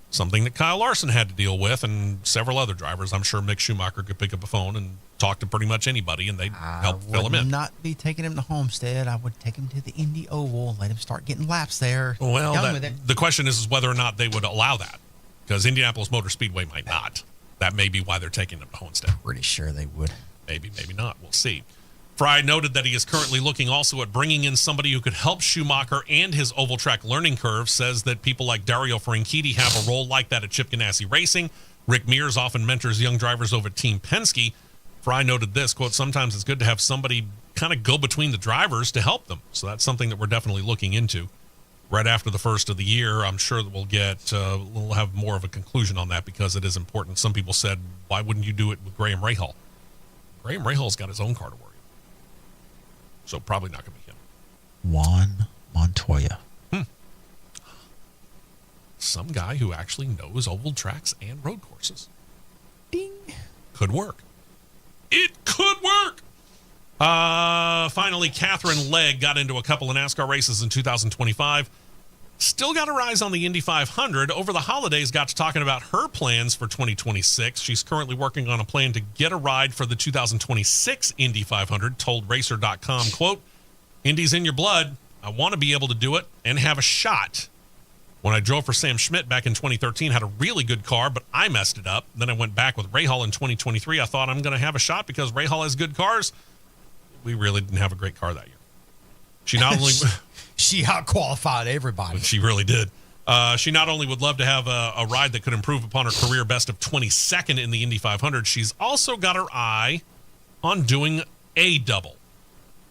something that Kyle Larson had to deal with and several other drivers. I'm sure Mick Schumacher could pick up a phone and talk to pretty much anybody, and they'd help fill him in. I would not be taking him to Homestead. I would take him to the Indy Oval, let him start getting laps there. Well, the question is whether or not they would allow that, because Indianapolis Motor Speedway might not. That may be why they're taking him to Homestead. Pretty sure they would. Maybe not. We'll see. Fry noted that he is currently looking also at bringing in somebody who could help Schumacher and his oval track learning curve. Says that people like Dario Franchitti have a role like that at Chip Ganassi Racing. Rick Mears often mentors young drivers over at Team Penske. Fry noted this, quote, sometimes it's good to have somebody kind of go between the drivers to help them. So that's something that we're definitely looking into. Right after the first of the year, I'm sure that we'll have more of a conclusion on that because it is important. Some people said, why wouldn't you do it with Graham Rahal? Graham Rahal's got his own car to worry about. So probably not going to be him. Juan Montoya. Some guy who actually knows oval tracks and road courses. Ding. Could work. It could work. Finally, Catherine Legg got into a couple of NASCAR races in 2025. Still got her eyes on the Indy 500. Over the holidays, got to talking about her plans for 2026. She's currently working on a plan to get a ride for the 2026 Indy 500, told Racer.com, quote, Indy's in your blood. I want to be able to do it and have a shot. When I drove for Sam Schmidt back in 2013, had a really good car, but I messed it up. Then I went back with Rahal in 2023. I thought I'm going to have a shot because Rahal has good cars. We really didn't have a great car that year. She not only... She out-qualified everybody. She really did. She not only would love to have a ride that could improve upon her career best of 22nd in the Indy 500, she's also got her eye on doing a double.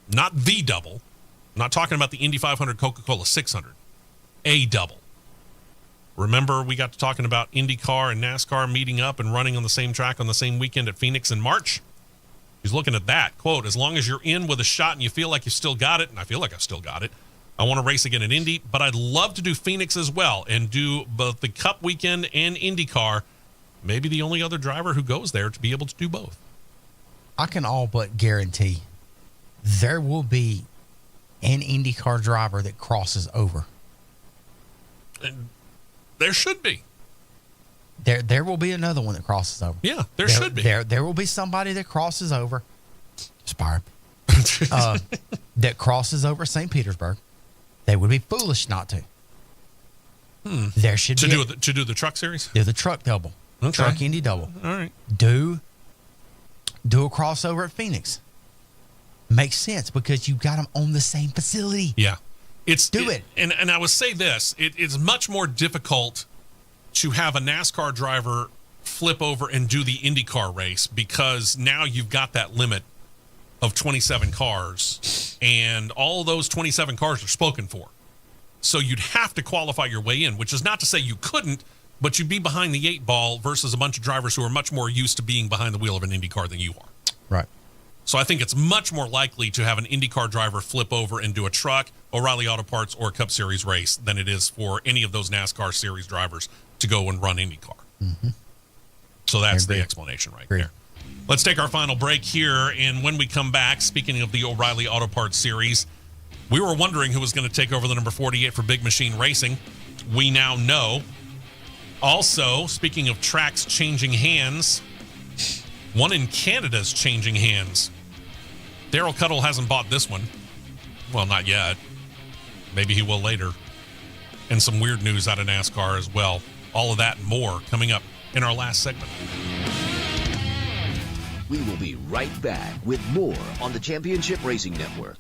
Not the double. I'm not talking about the Indy 500 Coca-Cola 600. A double. Remember, we got to talking about IndyCar and NASCAR meeting up and running on the same track on the same weekend at Phoenix in March? She's looking at that. Quote, as long as you're in with a shot and you feel like you still got it, and I feel like I've still got it, I want to race again at Indy, but I'd love to do Phoenix as well and do both the Cup weekend and IndyCar. Maybe the only other driver who goes there to be able to do both. I can all but guarantee there will be an IndyCar driver that crosses over. And there should be. There will be another one that crosses over. Yeah, there should be. There will be somebody that crosses over. Inspired. That crosses over St. Petersburg. They would be foolish not to. There should be to do the truck series. Do the truck double. Okay. Truck Indy double. All right. Do a crossover at Phoenix. Makes sense because you got them on the same facility. Yeah. Do it. And I would say this, it's much more difficult to have a NASCAR driver flip over and do the IndyCar race because now you've got that limit of 27 cars, and all of those 27 cars are spoken for. So you'd have to qualify your way in, which is not to say you couldn't, but you'd be behind the 8 ball versus a bunch of drivers who are much more used to being behind the wheel of an IndyCar than you are. Right. So I think it's much more likely to have an IndyCar driver flip over into a truck, O'Reilly Auto Parts, or a Cup Series race than it is for any of those NASCAR Series drivers to go and run IndyCar. Mm-hmm. So that's the explanation right there. Let's take our final break here, and when we come back, speaking of the O'Reilly Auto Parts Series, we were wondering who was going to take over the number 48 for Big Machine Racing. We now know. Also, speaking of tracks changing hands, one in Canada's changing hands. Darrell Cuttle hasn't bought this one. Well, not yet. Maybe he will later. And some weird news out of NASCAR as well. All of that and more coming up in our last segment. We will be right back with more on the Championship Racing Network.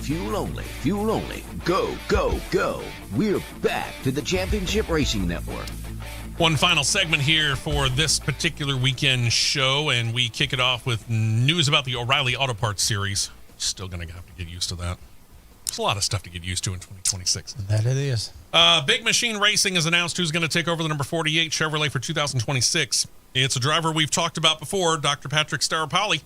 Fuel only, fuel only. Go, go, go. We're back to the Championship Racing Network. One final segment here for this particular weekend show, and we kick it off with news about the O'Reilly Auto Parts Series. Still going to have to get used to that. There's a lot of stuff to get used to in 2026. That it is. Big Machine Racing has announced who's going to take over the number 48 Chevrolet for 2026. It's a driver we've talked about before, Dr. Patrick Staropoli.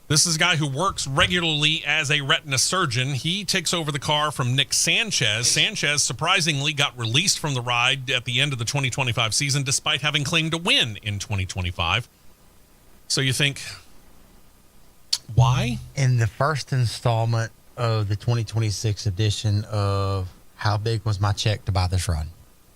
This is a guy who works regularly as a retina surgeon. He takes over the car from Nick Sanchez. Sanchez surprisingly got released from the ride at the end of the 2025 season, despite having claimed to win in 2025. So you think, why? In the first installment of the 2026 edition of How Big Was My Check to Buy This Run?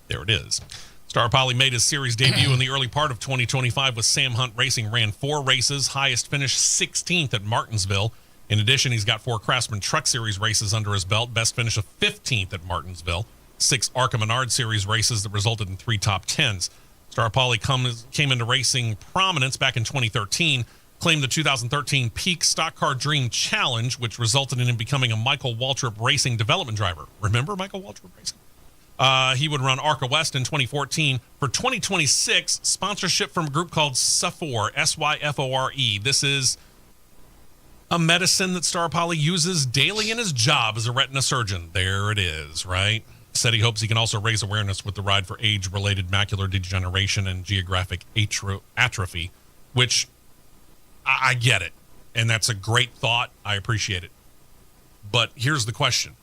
There it is. Star Poly made his series debut in the early part of 2025 with Sam Hunt Racing, ran 4 races, highest finish 16th at Martinsville. In addition, he's got 4 Craftsman Truck Series races under his belt, best finish of 15th at Martinsville, 6 ARCA Menard Series races that resulted in 3 top 10s. Star Poly came into racing prominence back in 2013, claimed the 2013 Peak Stock Car Dream Challenge, which resulted in him becoming a Michael Waltrip Racing development driver. Remember Michael Waltrip Racing? He would run ARCA West in 2014. For 2026, sponsorship from a group called Syfore, Syfore. This is a medicine that Star Poly uses daily in his job as a retina surgeon. There it is, right? Said he hopes he can also raise awareness with the ride for age-related macular degeneration and geographic atrophy, which I get it. And that's a great thought. I appreciate it. But here's the question.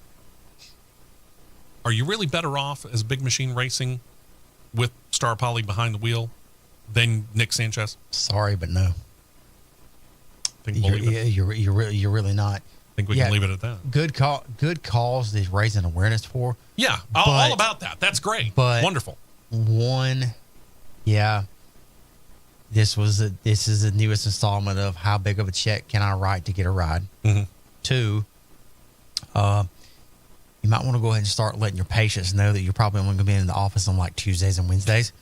Are you really better off as Big Machine Racing with Star Poly behind the wheel than Nick Sanchez? Sorry, but no. Think we'll leave it. You're really not. Think we can leave it at that. Good cause that he's raising awareness for. Yeah, all about that. That's great. But wonderful. This is the newest installment of how big of a check can I write to get a ride. Mm-hmm. 2, you might want to go ahead and start letting your patients know that you're probably only going to be in the office on like Tuesdays and Wednesdays.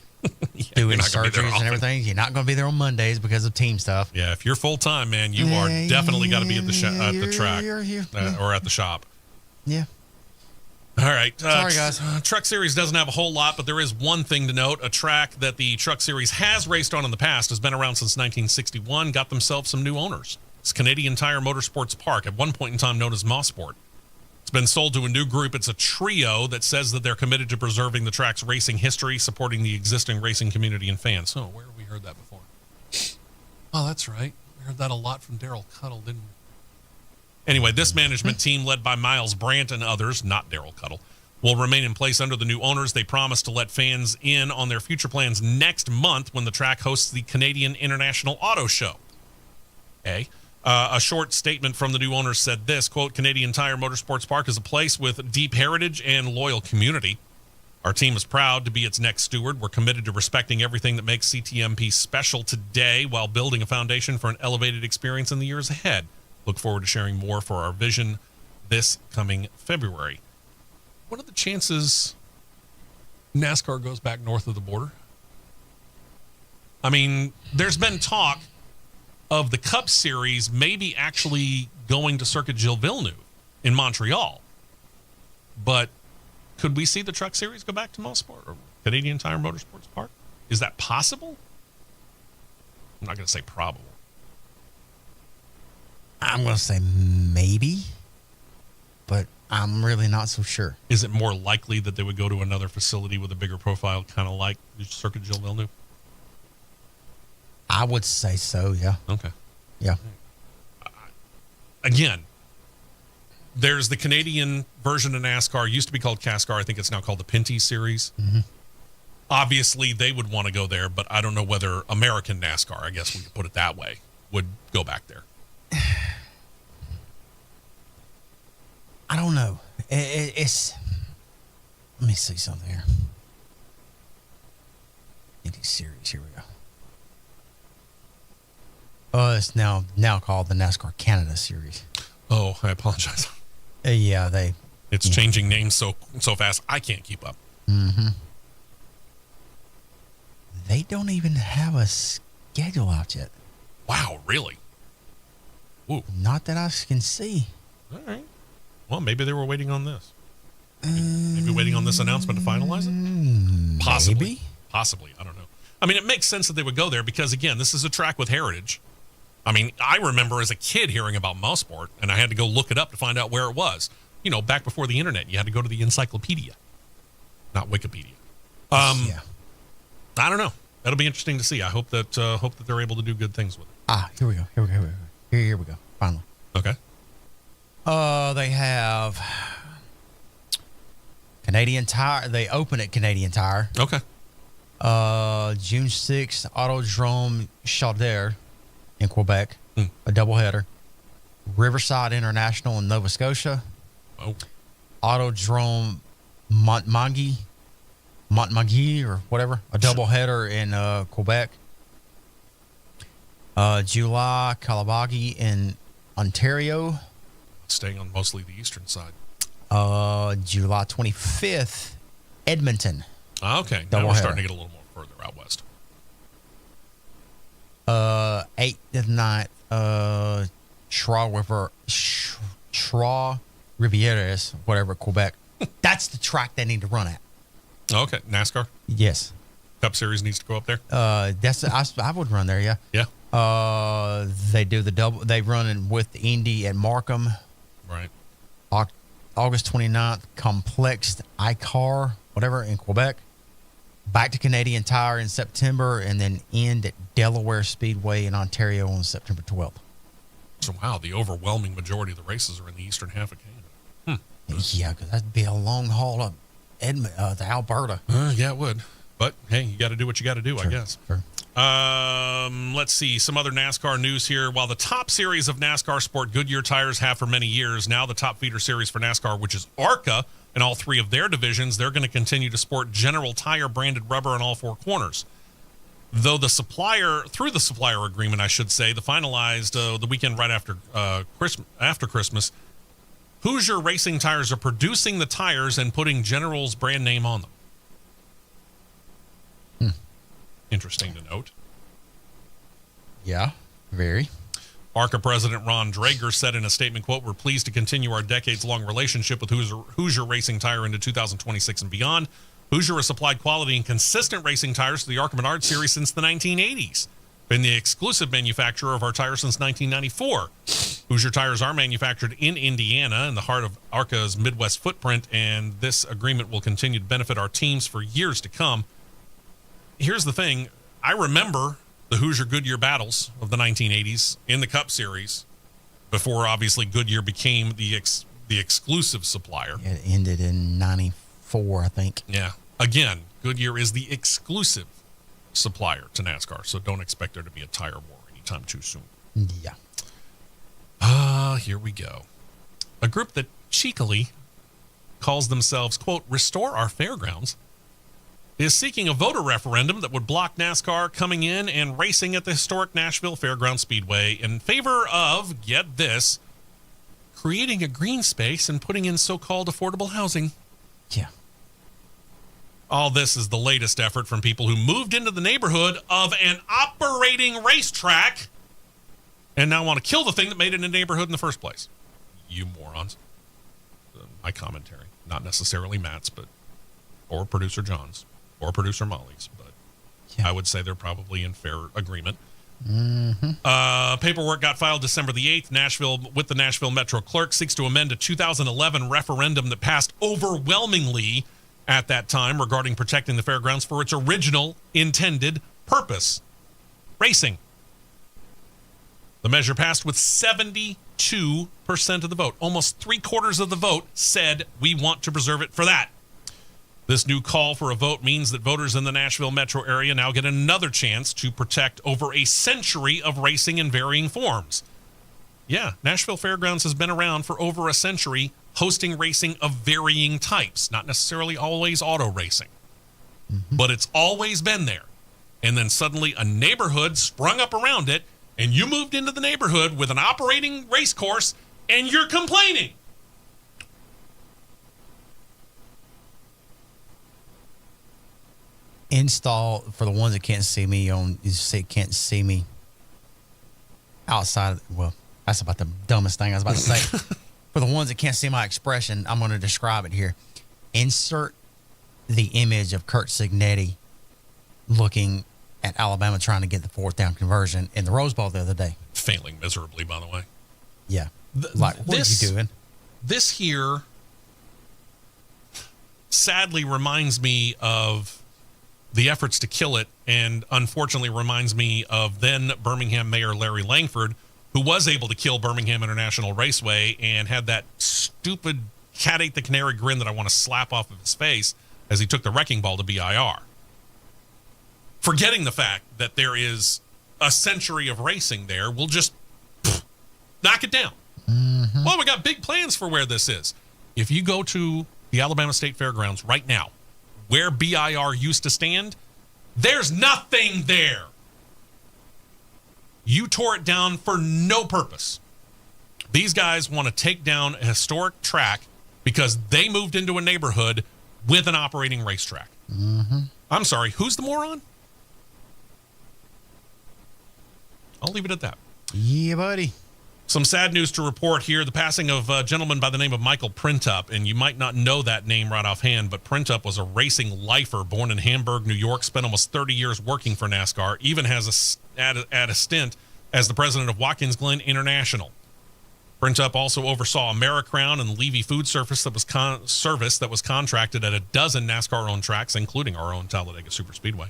Doing surgeries and everything. You're not going to be there on Mondays because of team stuff. Yeah, if you're full time, man, you are definitely got to be at the track or at the shop. Yeah. All right. Sorry, guys. Truck Series doesn't have a whole lot, but there is one thing to note. A track that the Truck Series has raced on in the past, has been around since 1961, got themselves some new owners. It's Canadian Tire Motorsports Park, at one point in time known as Mosport. It's been sold to a new group. It's a trio that says that they're committed to preserving the track's racing history, supporting the existing racing community and fans. Oh, where have we heard that before? Oh, that's right. We heard that a lot from Daryl Cuttle, didn't we? Anyway, this management team, led by Miles Brandt and others, not Daryl Cuttle, will remain in place under the new owners. They promise to let fans in on their future plans next month when the track hosts the Canadian International Auto Show. A short statement from the new owners said this, quote, Canadian Tire Motorsports Park is a place with deep heritage and loyal community. Our team is proud to be its next steward. We're committed to respecting everything that makes CTMP special today while building a foundation for an elevated experience in the years ahead. Look forward to sharing more for our vision this coming February. What are the chances NASCAR goes back north of the border? I mean, there's been talk of the Cup Series maybe actually going to Circuit Gilles Villeneuve in Montreal. But could we see the Truck Series go back to Mosport or Canadian Tire Motorsports Park? Is that possible? I'm not going to say probable. I'm going to say maybe, but I'm really not so sure. Is it more likely that they would go to another facility with a bigger profile, kind of like Circuit Gilles Villeneuve? I would say so, yeah. Okay. Yeah. Again, there's the Canadian version of NASCAR. Used to be called CASCAR. I think it's now called the Pinty Series. Mm-hmm. Obviously, they would want to go there, but I don't know whether American NASCAR, I guess we could put it that way, would go back there. I don't know. It's. Let me see something here. Pinty Series. Here we go. Oh, it's now called the NASCAR Canada Series. Oh, I apologize. Yeah, it's changing names so fast I can't keep up. Mm-hmm. They don't even have a schedule out yet. Wow, really? Ooh. Not that I can see. All right. Well, maybe they were waiting on this. Maybe waiting on this announcement to finalize it? Possibly. Maybe? Possibly. I don't know. I mean, it makes sense that they would go there because, again, this is a track with heritage. I mean, I remember as a kid hearing about Mosport, and I had to go look it up to find out where it was. You know, back before the internet, you had to go to the encyclopedia, not Wikipedia. Yeah. I don't know. That'll be interesting to see. I hope that they're able to do good things with it. Here we go. Here we go. Finally. Okay. They have Canadian Tire. They open at Canadian Tire. Okay. June 6th, Autodrome Chaudière in Quebec, a doubleheader. Riverside International in Nova Scotia. Oh. Autodrome Montmagny Montmagny or whatever, a doubleheader in Quebec. July, Kalabagi in Ontario. Staying on mostly the eastern side. July 25th, Edmonton. Okay, now we're starting to get a little more further out west. 8th to 9th, Trois-Rivières, whatever, Quebec. That's the track they need to run at. Okay, NASCAR Yes. Cup Series needs to go up there. I would run there. Yeah. Yeah. They do the double. They run in with Indy at Markham. Right. August 29th, Complex Icar, whatever, in Quebec. Back to Canadian Tire in September, and then end at Delaware Speedway in Ontario on September 12th. So, wow, the overwhelming majority of the races are in the eastern half of Canada. Yeah, because that'd be a long haul up to Alberta. Yeah, it would. But, hey, you got to do what you got to do, Sure, I guess. Sure. Let's see some other NASCAR news here. While the top series of NASCAR sport Goodyear tires have for many years, now the top feeder series for NASCAR, which is ARCA, in all three of their divisions, they're going to continue to sport General Tire branded rubber on all four corners. Though the supplier agreement, I should say, the finalized the weekend right after Christmas, Hoosier Racing Tires are producing the tires and putting General's brand name on them. Interesting to note. Yeah, very. ARCA President Ron Drager said in a statement, quote, "We're pleased to continue our decades-long relationship with Hoosier Racing Tire into 2026 and beyond. Hoosier has supplied quality and consistent racing tires to the ARCA Menard series since the 1980s. Been the exclusive manufacturer of our tires since 1994. Hoosier tires are manufactured in Indiana, in the heart of ARCA's Midwest footprint, and this agreement will continue to benefit our teams for years to come." Here's the thing. I remember the Hoosier Goodyear battles of the 1980s in the Cup Series before, obviously, Goodyear became the exclusive supplier. It ended in 94, I think. Yeah. Again, Goodyear is the exclusive supplier to NASCAR, so don't expect there to be a tire war anytime too soon. Yeah. Here we go. A group that cheekily calls themselves, quote, "Restore Our Fairgrounds," is seeking a voter referendum that would block NASCAR coming in and racing at the historic Nashville Fairgrounds Speedway in favor of, get this, creating a green space and putting in so-called affordable housing. Yeah. All this is the latest effort from people who moved into the neighborhood of an operating racetrack and now want to kill the thing that made it a neighborhood in the first place. You morons. My commentary. Not necessarily Matt's, or producer John's, or producer Molly's, but yeah. I would say they're probably in fair agreement. Mm-hmm. Paperwork got filed December the 8th. With the Nashville Metro Clerk seeks to amend a 2011 referendum that passed overwhelmingly at that time regarding protecting the fairgrounds for its original intended purpose, racing. The measure passed with 72% of the vote. Almost 3/4 of the vote said we want to preserve it for that. This new call for a vote means that voters in the Nashville metro area now get another chance to protect over a century of racing in varying forms. Yeah, Nashville Fairgrounds has been around for over a century, hosting racing of varying types, not necessarily always auto racing. Mm-hmm. But it's always been there. And then suddenly a neighborhood sprung up around it, and you moved into the neighborhood with an operating race course, and you're complaining. Install, for the ones that can't see me outside. Well, that's about the dumbest thing I was about to say. For the ones that can't see my expression, I'm going to describe it here. Insert the image of Kurt Signetti looking at Alabama trying to get the fourth down conversion in the Rose Bowl the other day. Failing miserably, by the way. Yeah. What are you doing? This here sadly reminds me of the efforts to kill it, and unfortunately reminds me of then Birmingham Mayor Larry Langford, who was able to kill Birmingham International Raceway and had that stupid cat ate the canary grin that I want to slap off of his face as he took the wrecking ball to BIR. Forgetting the fact that there is a century of racing there, we'll just knock it down. Mm-hmm. Well, we got big plans for where this is. If you go to the Alabama State Fairgrounds right now, where BIR used to stand, there's nothing there. You tore it down for no purpose. These guys want to take down a historic track because they moved into a neighborhood with an operating racetrack. Mm-hmm. I'm sorry, who's the moron? I'll leave it at that. Yeah, buddy. Some sad news to report here. The passing of a gentleman by the name of Michael Printup. And you might not know that name right offhand, but Printup was a racing lifer born in Hamburg, New York, spent almost 30 years working for NASCAR, even has a stint as the president of Watkins Glen International. Printup also oversaw AmeriCrown and Levy Food Service that was contracted at a dozen NASCAR-owned tracks, including our own Talladega Superspeedway.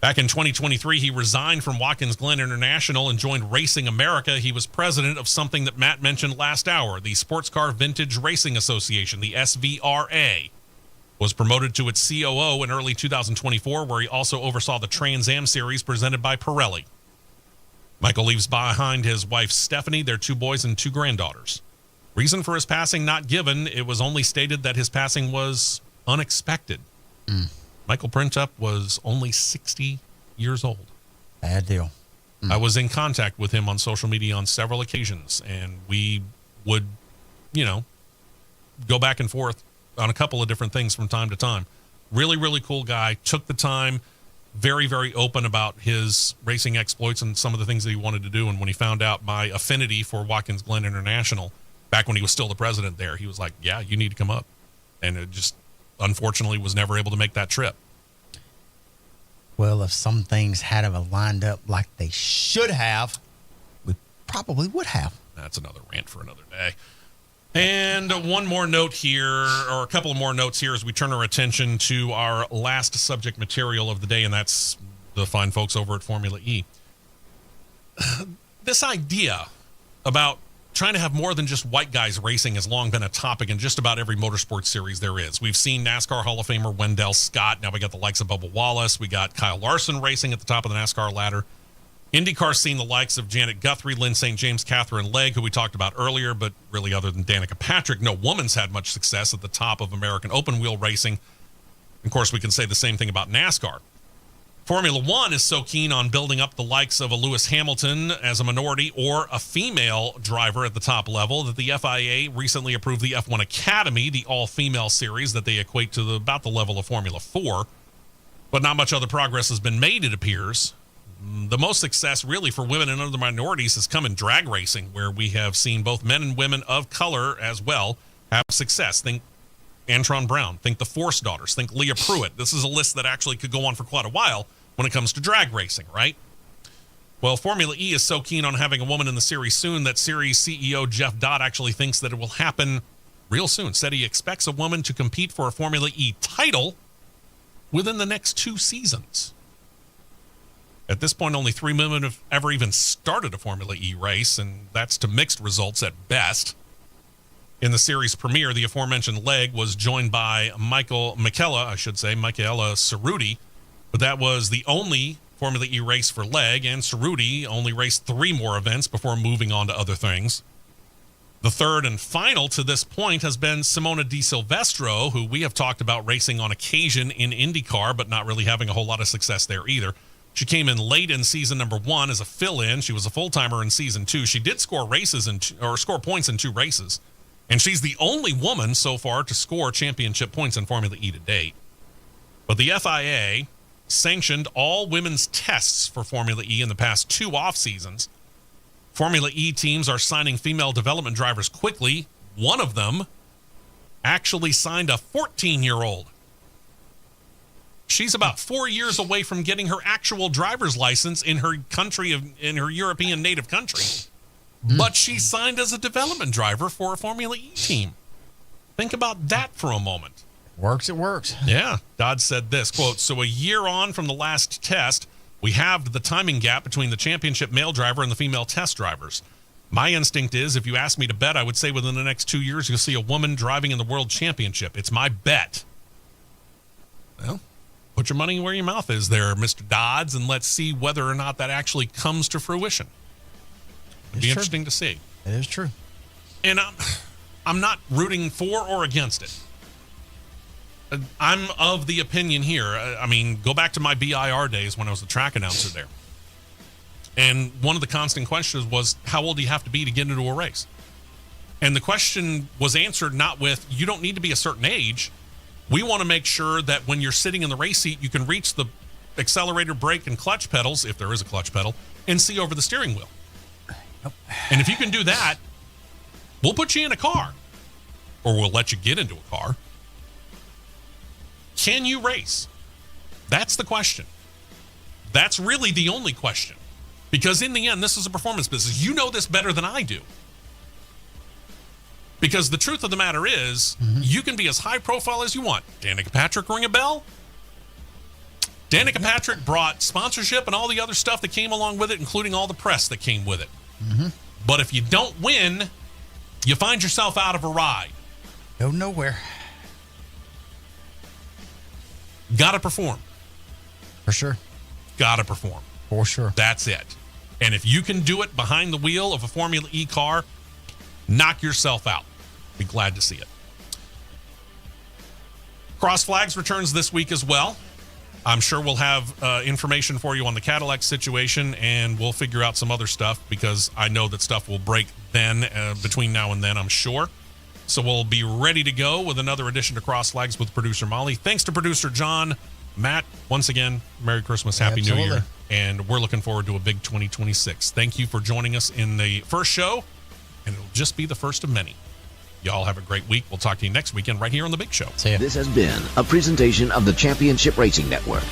Back in 2023, he resigned from Watkins Glen International and joined Racing America. He was president of something that Matt mentioned last hour, the Sports Car Vintage Racing Association, the SVRA. Was promoted to its COO in early 2024, where he also oversaw the Trans Am Series presented by Pirelli. Michael leaves behind his wife, Stephanie, their 2 boys and 2 granddaughters. Reason for his passing not given. It was only stated that his passing was unexpected. Michael Printup was only 60 years old. Bad deal. I was in contact with him on social media on several occasions, and we would, go back and forth on a couple of different things from time to time. Really, really cool guy. Took the time. Very, very open about his racing exploits and some of the things that he wanted to do. And when he found out my affinity for Watkins Glen International, back when he was still the president there, he was like, yeah, you need to come up. And it just, unfortunately, was never able to make that trip. Well, if some things had have lined up like they should have, we probably would have. That's another rant for another day. And one more note here, or a couple of more notes here as we turn our attention to our last subject material of the day, and that's the fine folks over at Formula E. This idea about trying to have more than just white guys racing has long been a topic in just about every motorsports series there is. We've seen NASCAR Hall of Famer Wendell Scott. Now we got the likes of Bubba Wallace. We got Kyle Larson racing at the top of the NASCAR ladder. IndyCar's seen the likes of Janet Guthrie, Lynn St. James, Catherine Legg, who we talked about earlier, but really other than Danica Patrick, no woman's had much success at the top of American open wheel racing. Of course, we can say the same thing about NASCAR. Formula One is so keen on building up the likes of a Lewis Hamilton as a minority or a female driver at the top level that the FIA recently approved the F1 Academy, the all-female series that they equate to about the level of Formula 4. But not much other progress has been made, it appears. The most success really for women and other minorities has come in drag racing, where we have seen both men and women of color as well have success. Think Antron Brown, think the Force Daughters, think Leah Pruitt. This is a list that actually could go on for quite a while when it comes to drag racing, right? Well, Formula E is so keen on having a woman in the series soon that series CEO Jeff Dodd actually thinks that it will happen real soon. Said he expects a woman to compete for a Formula E title within the next 2 seasons. At this point, only 3 women have ever even started a Formula E race, and that's to mixed results at best. In the series premiere, the aforementioned Legg was joined by Michaela Cerruti, but that was the only Formula E race for Legg, and Cerruti only raced 3 more events before moving on to other things. The third and final to this point has been Simona Di Silvestro, who we have talked about racing on occasion in IndyCar, but not really having a whole lot of success there either. She came in late in season number 1 as a fill-in. She was a full-timer in season 2. She did score score points in 2 races, and she's the only woman so far to score championship points in Formula E to date. But the FIA sanctioned all women's tests for Formula E in the past 2 off seasons. Formula E teams are signing female development drivers quickly. One of them actually signed a 14-year-old. She's about 4 years away from getting her actual driver's license in her European native country. But she signed as a development driver for a Formula E team. Think about that for a moment. Works, it works. Yeah. Dodd said this, quote, "So a year on from the last test, we halved the timing gap between the championship male driver and the female test drivers. My instinct is, if you ask me to bet, I would say within the next 2 years, you'll see a woman driving in the world championship. It's my bet." Well, put your money where your mouth is there, Mr. Dodds, and let's see whether or not that actually comes to fruition. It'd be interesting to see. It is true. And I'm not rooting for or against it. I'm of the opinion here. I mean, go back to my BIR days when I was the track announcer there. And one of the constant questions was, how old do you have to be to get into a race? And the question was answered not with, you don't need to be a certain age. We want to make sure that when you're sitting in the race seat, you can reach the accelerator, brake, and clutch pedals, if there is a clutch pedal, and see over the steering wheel. Nope. And if you can do that, we'll put you in a car, or we'll let you get into a car. Can you race? That's the question. That's really the only question. Because in the end, this is a performance business. You know this better than I do. Because the truth of the matter is, you can be as high profile as you want. Danica Patrick, ring a bell? Danica Patrick brought sponsorship and all the other stuff that came along with it, including all the press that came with it. But if you don't win, you find yourself out of a ride. Go nowhere. Gotta perform. For sure. Gotta perform. For sure. That's it. And if you can do it behind the wheel of a Formula E car, knock yourself out. Be glad to see it. Cross Flags returns this week as well. I'm sure we'll have information for you on the Cadillac situation, and we'll figure out some other stuff because I know that stuff will break then, between now and then, I'm sure. So we'll be ready to go with another edition to Cross Flags with producer Molly. Thanks to producer John. Matt, once again, Merry Christmas, Happy New Year. And we're looking forward to a big 2026. Thank you for joining us in the first show, and it'll just be the first of many. Y'all have a great week. We'll talk to you next weekend right here on The Big Show. See ya. This has been a presentation of the Championship Racing Network.